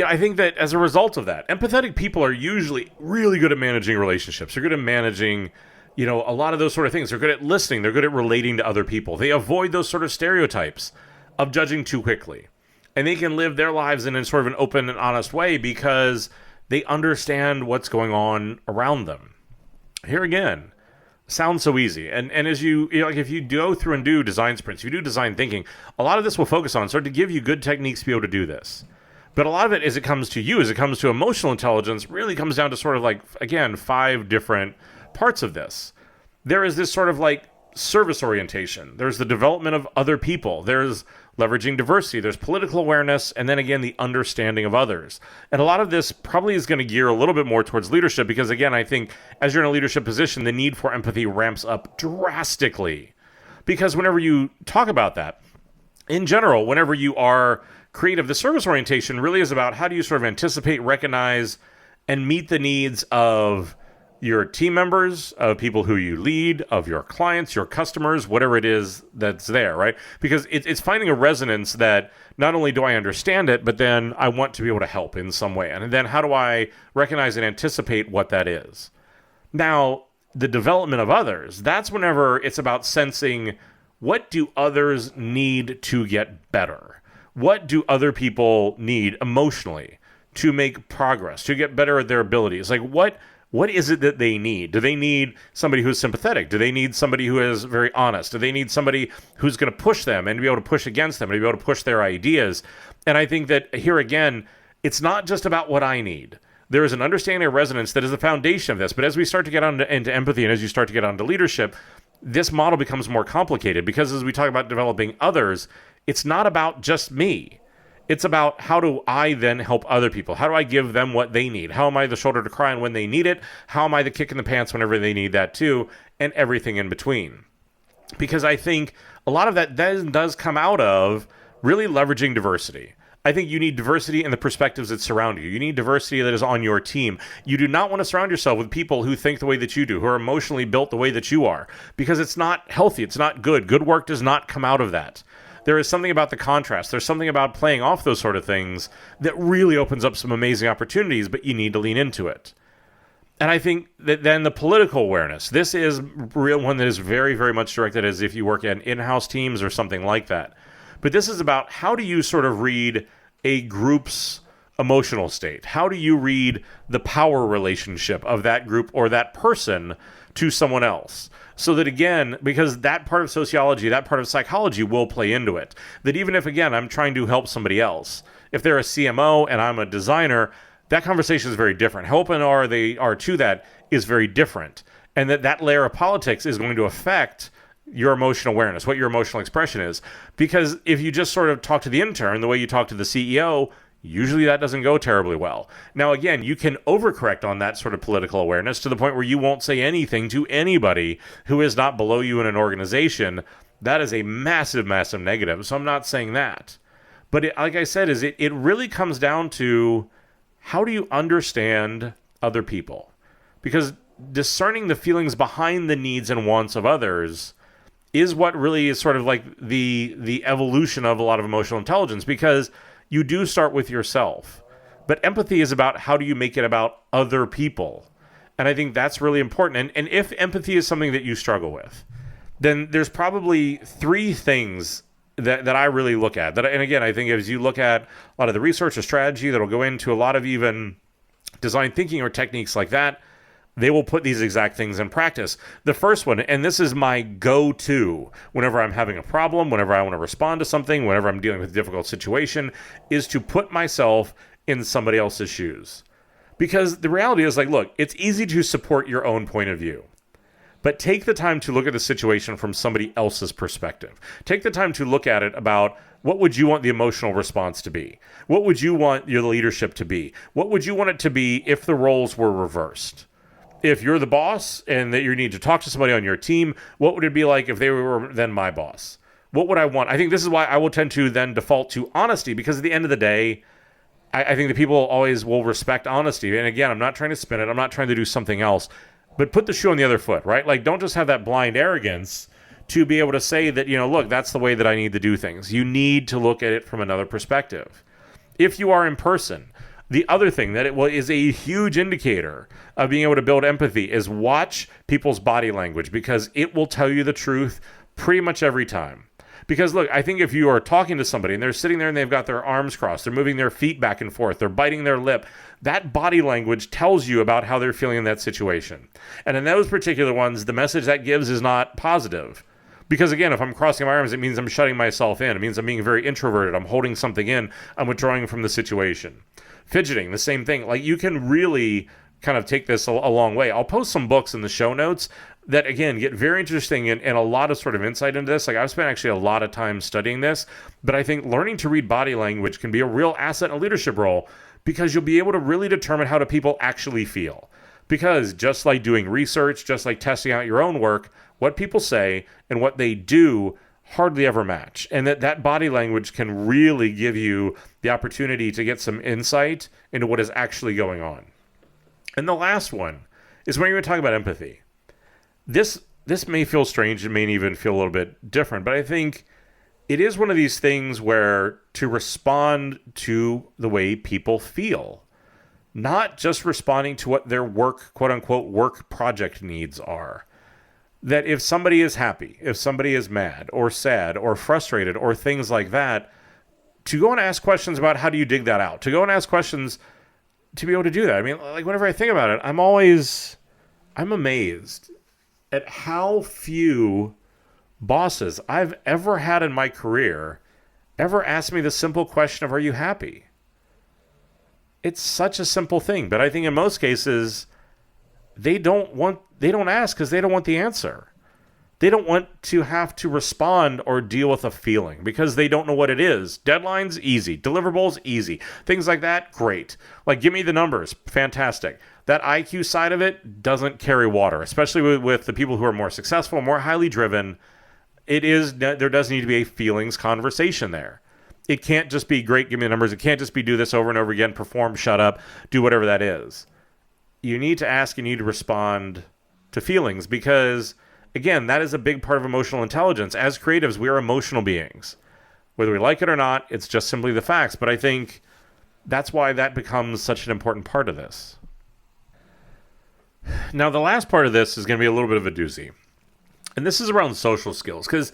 I think that as a result of that, empathetic people are usually really good at managing relationships. They're good at managing a lot of those sort of things. They're good at listening. They're good at relating to other people. They avoid those sort of stereotypes of judging too quickly. And they can live their lives in sort of an open and honest way because they understand what's going on around them. Here again, sounds so easy. And as like if you go through and do design sprints, if you do design thinking, a lot of this will focus on start to give you good techniques to be able to do this. But a lot of it, as it comes to emotional intelligence, really comes down to sort of like, again, 5 different parts of this. There is this sort of like service orientation. There's the development of other people. There's leveraging diversity. There's political awareness. And then again, the understanding of others. And a lot of this probably is going to gear a little bit more towards leadership because, again, I think as you're in a leadership position, the need for empathy ramps up drastically. Because whenever you talk about that, in general, whenever you are creative, the service orientation really is about how do you sort of anticipate, recognize, and meet the needs of your team members, of people who you lead, of your clients, your customers, whatever it is that's there, right? Because it's finding a resonance that not only do I understand it, but then I want to be able to help in some way. And then how do I recognize and anticipate what that is? Now, the development of others, that's whenever it's about sensing what do others need to get better? What do other people need emotionally to make progress, to get better at their abilities? Like what is it that they need? Do they need somebody who's sympathetic? Do they need somebody who is very honest? Do they need somebody who's going to push them and to be able to push against them and to be able to push their ideas? And I think that here again, it's not just about what I need. There is an understanding of resonance that is the foundation of this. But as we start to get into empathy and as you start to get onto leadership, this model becomes more complicated because as we talk about developing others, it's not about just me. It's about how do I then help other people? How do I give them what they need? How am I the shoulder to cry on when they need it? How am I the kick in the pants whenever they need that too? And everything in between. Because I think a lot of that then does come out of really leveraging diversity. I think you need diversity in the perspectives that surround you. You need diversity that is on your team. You do not want to surround yourself with people who think the way that you do, who are emotionally built the way that you are, because it's not healthy. It's not good. Good work does not come out of that. There is something about the contrast. There's something about playing off those sort of things that really opens up some amazing opportunities, but you need to lean into it. And I think that then the political awareness, this is real one that is very, very much directed as if you work in in-house teams or something like that. But this is about how do you sort of read a group's emotional state? How do you read the power relationship of that group or that person to someone else? So that, again, because that part of sociology, that part of psychology will play into it. That even if, again, I'm trying to help somebody else, if they're a CMO and I'm a designer, that conversation is very different. How open they are to that is very different. And that layer of politics is going to affect your emotional awareness, what your emotional expression is. Because if you just sort of talk to the intern the way you talk to the CEO, usually that doesn't go terribly well. Now, again, you can overcorrect on that sort of political awareness to the point where you won't say anything to anybody who is not below you in an organization. That is a massive, massive negative. So I'm not saying that. But like I said, it really comes down to how do you understand other people? Because discerning the feelings behind the needs and wants of others is what really is sort of like the evolution of a lot of emotional intelligence, because you do start with yourself. But empathy is about how do you make it about other people? And I think that's really important. And if empathy is something that you struggle with, then there's probably 3 things that I really look at. And again, I think as you look at a lot of the research or strategy that'll go into a lot of even design thinking or techniques like that, they will put these exact things in practice. The first one, and this is my go-to whenever I'm having a problem, whenever I want to respond to something, whenever I'm dealing with a difficult situation, is to put myself in somebody else's shoes. Because the reality is, like, look, it's easy to support your own point of view. But take the time to look at the situation from somebody else's perspective. Take the time to look at it about what would you want the emotional response to be? What would you want your leadership to be? What would you want it to be if the roles were reversed? If you're the boss and that you need to talk to somebody on your team, what would it be like if they were then my boss? What would I want? I think this is why I will tend to then default to honesty, because at the end of the day, I think that people always will respect honesty. And again, I'm not trying to spin it. I'm not trying to do something else. But put the shoe on the other foot, right? Like, don't just have that blind arrogance to be able to say that, look, that's the way that I need to do things. You need to look at it from another perspective. If you are in person, the other thing that is a huge indicator of being able to build empathy is watch people's body language, because it will tell you the truth pretty much every time. Because look, I think if you are talking to somebody and they're sitting there and they've got their arms crossed, they're moving their feet back and forth, they're biting their lip, that body language tells you about how they're feeling in that situation. And in those particular ones, the message that gives is not positive. Because again, if I'm crossing my arms, it means I'm shutting myself in. It means I'm being very introverted. I'm holding something in. I'm withdrawing from the situation. Fidgeting, the same thing. Like, you can really kind of take this a long way. I'll post some books in the show notes that, again, get very interesting and a lot of sort of insight into this. Like, I've spent actually a lot of time studying this, but I think learning to read body language can be a real asset in a leadership role, because you'll be able to really determine how do people actually feel. Because just like doing research, just like testing out your own work, what people say and what they do hardly ever match. And that body language can really give you the opportunity to get some insight into what is actually going on. And the last one is when you're going to talk about empathy. This may feel strange. It may even feel a little bit different, but I think it is one of these things where to respond to the way people feel, not just responding to what their work, quote unquote, work project needs are. That if somebody is happy, if somebody is mad or sad or frustrated or things like that, to go and ask questions about how do you dig that out, to go and ask questions to be able to do that. I mean, like, whenever I think about it, I'm amazed at how few bosses I've ever had in my career ever asked me the simple question of, are you happy? It's such a simple thing, but I think in most cases, they don't ask because they don't want the answer. They don't want to have to respond or deal with a feeling because they don't know what it is. Deadlines, easy. Deliverables, easy. Things like that, great. Like, give me the numbers, fantastic. That IQ side of it doesn't carry water, especially with the people who are more successful, more highly driven. There does need to be a feelings conversation there. It can't just be great, give me the numbers. It can't just be do this over and over again, perform, shut up, do whatever that is. You need to ask, you need to respond to feelings because, again, that is a big part of emotional intelligence. As creatives, we are emotional beings. Whether we like it or not, it's just simply the facts. But I think that's why that becomes such an important part of this. Now, the last part of this is going to be a little bit of a doozy. And this is around social skills. Because,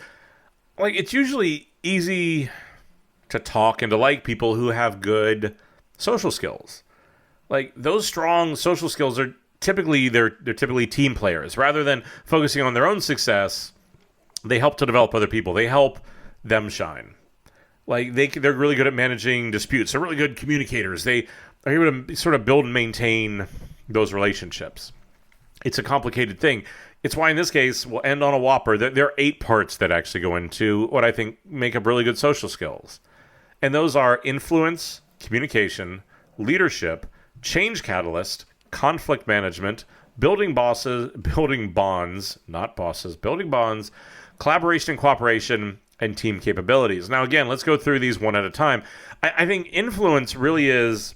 like, it's usually easy to talk and to like people who have good social skills. Like, those strong social skills are typically team players. Rather than focusing on their own success, they help to develop other people. They help them shine. Like, they're really good at managing disputes. They're really good communicators. They are able to sort of build and maintain those relationships. It's a complicated thing. It's why in this case, we'll end on a whopper. There are 8 parts that actually go into what I think make up really good social skills. And those are influence, communication, leadership, change catalyst, conflict management, building bonds, collaboration and cooperation, and team capabilities. Now, again, let's go through these one at a time. I think influence really is,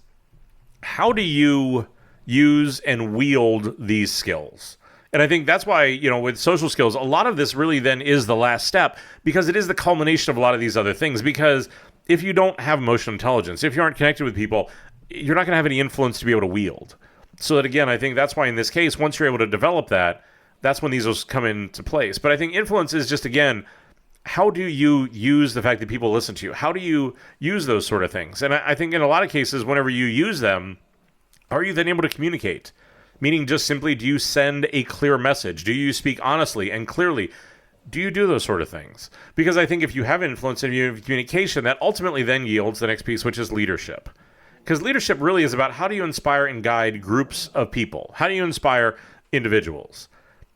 how do you use and wield these skills? And I think that's why, with social skills, a lot of this really then is the last step, because it is the culmination of a lot of these other things. Because if you don't have emotional intelligence, if you aren't connected with people, you're not going to have any influence to be able to wield. So that, again, I think that's why in this case, once you're able to develop that, that's when these will come into place. But I think influence is just, again, how do you use the fact that people listen to you? How do you use those sort of things? And I think in a lot of cases, whenever you use them, are you then able to communicate? Meaning just simply, do you send a clear message? Do you speak honestly and clearly? Do you do those sort of things? Because I think if you have influence and you have communication, that ultimately then yields the next piece, which is leadership. Because leadership really is about how do you inspire and guide groups of people? How do you inspire individuals?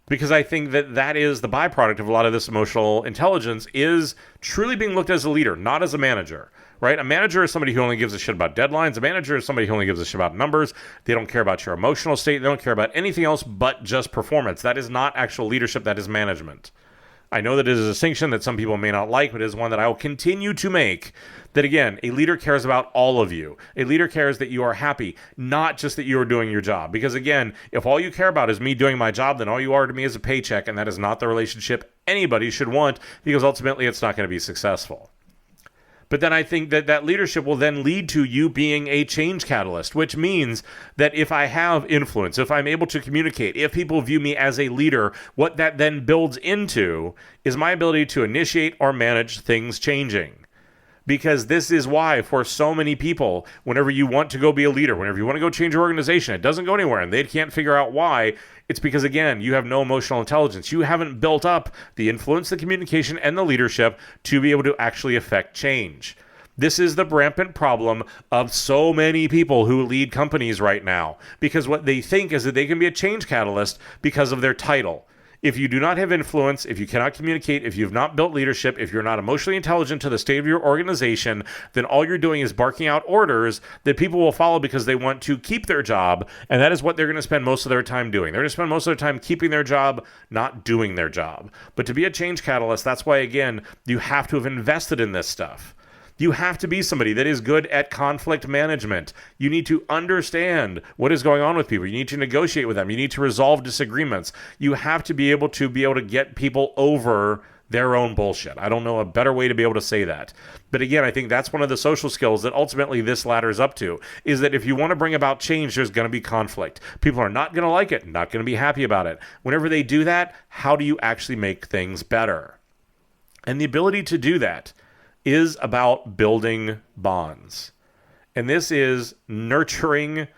Because I think that that is the byproduct of a lot of this emotional intelligence, is truly being looked at as a leader, not as a manager, right? A manager is somebody who only gives a shit about deadlines. A manager is somebody who only gives a shit about numbers. They don't care about your emotional state. They don't care about anything else but just performance. That is not actual leadership. That is management. I know that it is a distinction that some people may not like, but it is one that I will continue to make. That again, a leader cares about all of you. A leader cares that you are happy, not just that you are doing your job. Because again, if all you care about is me doing my job, then all you are to me is a paycheck, and that is not the relationship anybody should want, because ultimately it's not going to be successful. But then I think that that leadership will then lead to you being a change catalyst, which means that if I have influence, if I'm able to communicate, if people view me as a leader, what that then builds into is my ability to initiate or manage things changing. Because this is why, for so many people, whenever you want to go be a leader, whenever you want to go change your organization, it doesn't go anywhere, and they can't figure out why. It's because, again, you have no emotional intelligence. You haven't built up the influence, the communication, and the leadership to be able to actually affect change. This is the rampant problem of so many people who lead companies right now, because what they think is that they can be a change catalyst because of their title. If you do not have influence, if you cannot communicate, if you've not built leadership, if you're not emotionally intelligent to the state of your organization, then all you're doing is barking out orders that people will follow because they want to keep their job, and that is what they're going to spend most of their time doing. They're going to spend most of their time keeping their job, not doing their job. But to be a change catalyst, that's why, again, you have to have invested in this stuff. You have to be somebody that is good at conflict management. You need to understand what is going on with people. You need to negotiate with them. You need to resolve disagreements. You have to be able to get people over their own bullshit. I don't know a better way to be able to say that. But again, I think that's one of the social skills that ultimately this ladders up to, is that if you want to bring about change, there's going to be conflict. People are not going to like it, not going to be happy about it. Whenever they do that, how do you actually make things better? And the ability to do that is about building bonds. And this is nurturing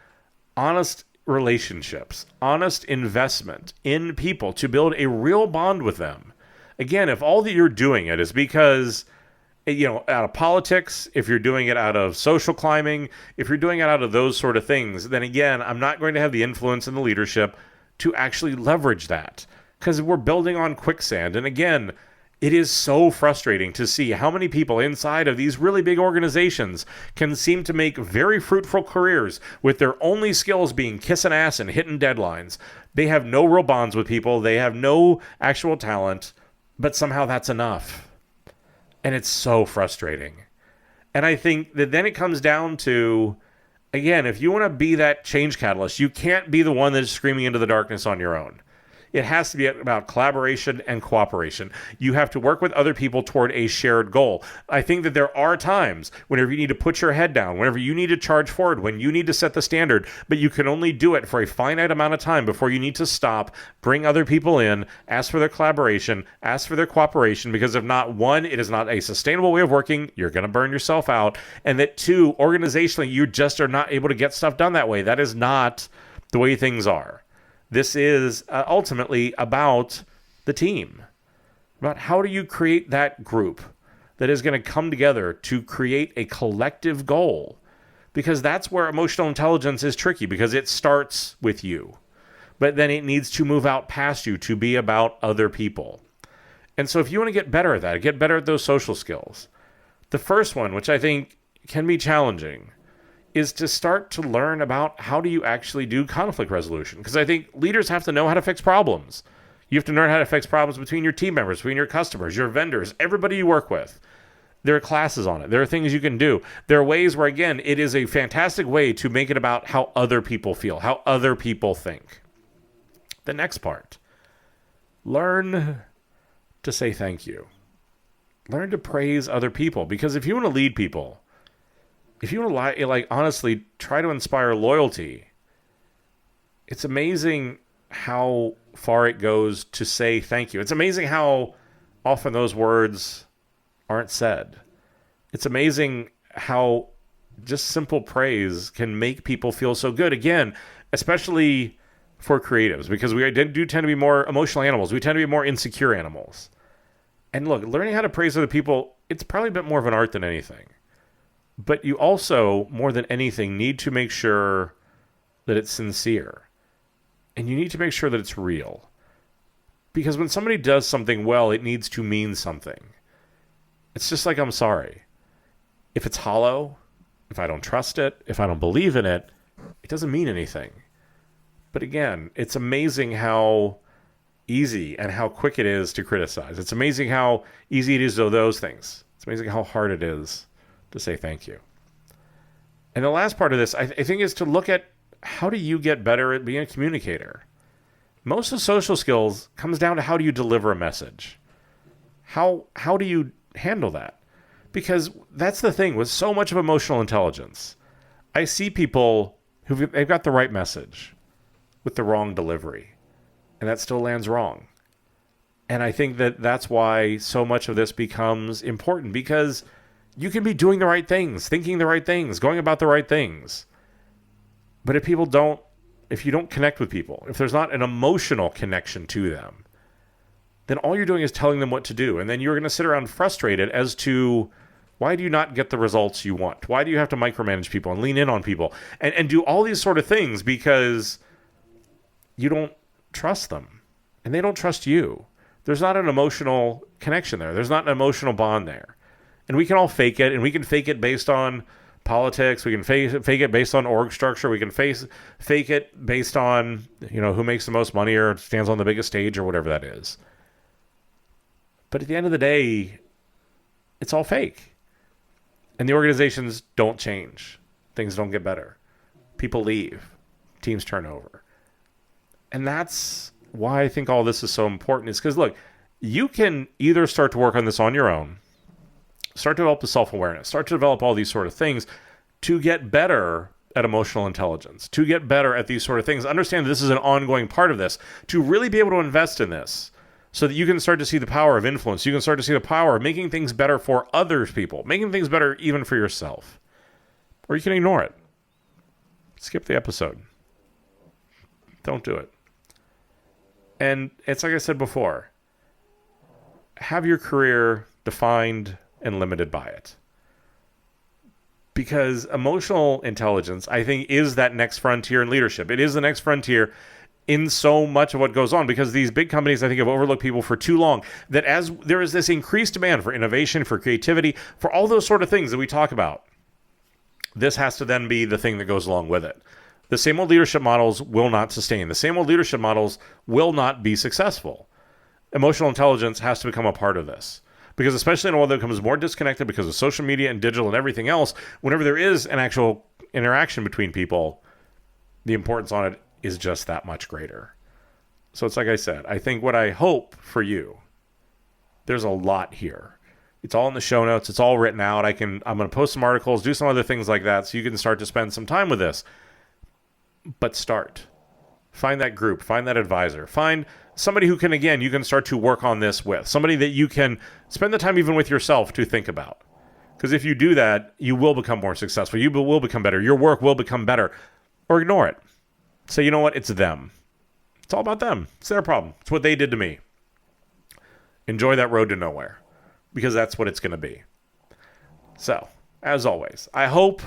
honest relationships, honest investment in people to build a real bond with them. Again, if all that you're doing it is because, out of politics, if you're doing it out of social climbing, if you're doing it out of those sort of things, then again, I'm not going to have the influence and the leadership to actually leverage that, because we're building on quicksand. And again, it is so frustrating to see how many people inside of these really big organizations can seem to make very fruitful careers with their only skills being kissing ass and hitting deadlines. They have no real bonds with people. They have no actual talent, but somehow that's enough. And it's so frustrating. And I think that then it comes down to, again, if you want to be that change catalyst, you can't be the one that is screaming into the darkness on your own. It has to be about collaboration and cooperation. You have to work with other people toward a shared goal. I think that there are times whenever you need to put your head down, whenever you need to charge forward, when you need to set the standard, but you can only do it for a finite amount of time before you need to stop, bring other people in, ask for their collaboration, ask for their cooperation, because if not, one, it is not a sustainable way of working. You're going to burn yourself out. And that two, organizationally, you just are not able to get stuff done that way. That is not the way things are. This is ultimately about the team, about how do you create that group that is going to come together to create a collective goal, because that's where emotional intelligence is tricky, because it starts with you, but then it needs to move out past you to be about other people. And so if you want to get better at that, get better at those social skills, the first one, which I think can be challenging, is to start to learn about how do you actually do conflict resolution. Because I think leaders have to know how to fix problems. You have to learn how to fix problems between your team members, between your customers, your vendors, everybody you work with. There are classes on it. There are things you can do. There are ways where, again, it is a fantastic way to make it about how other people feel, how other people think. The next part, learn to say thank you. Learn to praise other people. Because if you want to lead people, if you want to honestly try to inspire loyalty, it's amazing how far it goes to say thank you. It's amazing how often those words aren't said. It's amazing how just simple praise can make people feel so good. Again, especially for creatives, because we do tend to be more emotional animals. We tend to be more insecure animals. And look, learning how to praise other people, it's probably a bit more of an art than anything. But you also, more than anything, need to make sure that it's sincere. And you need to make sure that it's real. Because when somebody does something well, it needs to mean something. It's just like, I'm sorry. If it's hollow, if I don't trust it, if I don't believe in it, it doesn't mean anything. But again, it's amazing how easy and how quick it is to criticize. It's amazing how easy it is to do those things. It's amazing how hard it is to say thank you. And the last part of this, I think, is to look at how do you get better at being a communicator? Most of social skills comes down to how do you deliver a message? How do you handle that? Because that's the thing with so much of emotional intelligence. I see people they've got the right message with the wrong delivery, and that still lands wrong. And I think that that's why so much of this becomes important, because you can be doing the right things, thinking the right things, going about the right things. But if you don't connect with people, if there's not an emotional connection to them, then all you're doing is telling them what to do. And then you're going to sit around frustrated as to why do you not get the results you want? Why do you have to micromanage people and lean in on people and do all these sort of things because you don't trust them and they don't trust you? There's not an emotional connection there. There's not an emotional bond there. And we can all fake it, and we can fake it based on politics. We can fake it based on org structure. We can fake it based on, who makes the most money or stands on the biggest stage or whatever that is. But at the end of the day, it's all fake. And the organizations don't change. Things don't get better. People leave. Teams turn over. And that's why I think all this is so important, is because, look, you can either start to work on this on your own, start to develop the self-awareness, start to develop all these sort of things to get better at emotional intelligence, to get better at these sort of things. Understand that this is an ongoing part of this, to really be able to invest in this so that you can start to see the power of influence. You can start to see the power of making things better for other people, making things better even for yourself. Or you can ignore it. Skip the episode. Don't do it. And it's like I said before, have your career defined and limited by it. Because emotional intelligence, I think, is that next frontier in leadership. It is the next frontier in so much of what goes on, because these big companies, I think, have overlooked people for too long, that as there is this increased demand for innovation, for creativity, for all those sort of things that we talk about, this has to then be the thing that goes along with it. The same old leadership models will not sustain. The same old leadership models will not be successful. Emotional intelligence has to become a part of this. Because especially in a world that becomes more disconnected because of social media and digital and everything else, whenever there is an actual interaction between people, the importance on it is just that much greater. So it's like I said, I think what I hope for you, there's a lot here. It's all in the show notes. It's all written out. I'm going to post some articles, do some other things like that so you can start to spend some time with this. But start. Find that group. Find that advisor. Find somebody who can, again, you can start to work on this with. Somebody that you can spend the time even with yourself to think about. Because if you do that, you will become more successful. You will become better. Your work will become better. Or ignore it. Say, you know what? It's them. It's all about them. It's their problem. It's what they did to me. Enjoy that road to nowhere. Because that's what it's going to be. So, as always, I hope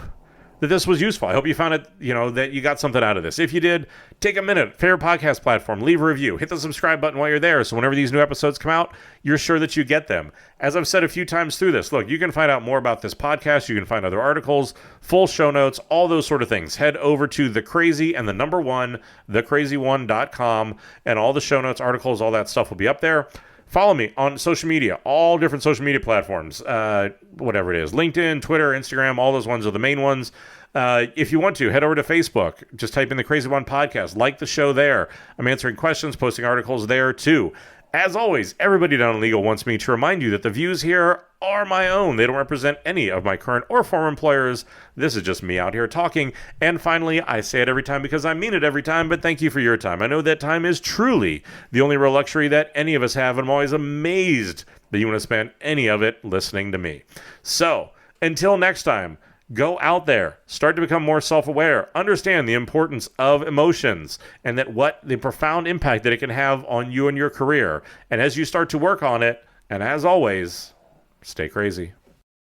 that this was useful. I hope you found it, that you got something out of this. If you did, take a minute, favorite podcast platform, leave a review, hit the subscribe button while you're there, so whenever these new episodes come out, you're sure that you get them. As I've said a few times through this, look, you can find out more about this podcast, you can find other articles, full show notes, all those sort of things. Head over to The Crazy and the number 1, thecrazy1.com, and all the show notes, articles, all that stuff will be up there. Follow me on social media, all different social media platforms, whatever it is, LinkedIn, Twitter, Instagram, all those ones are the main ones. If you want to, head over to Facebook. Just type in The Crazy One Podcast. Like the show there. I'm answering questions, posting articles there too. As always, everybody down in legal wants me to remind you that the views here are my own. They don't represent any of my current or former employers. This is just me out here talking. And finally, I say it every time because I mean it every time, but thank you for your time. I know that time is truly the only real luxury that any of us have, and I'm always amazed that you want to spend any of it listening to me. So, until next time, go out there, start to become more self-aware, understand the importance of emotions and that what the profound impact that it can have on you and your career. And as you start to work on it, and as always, stay crazy.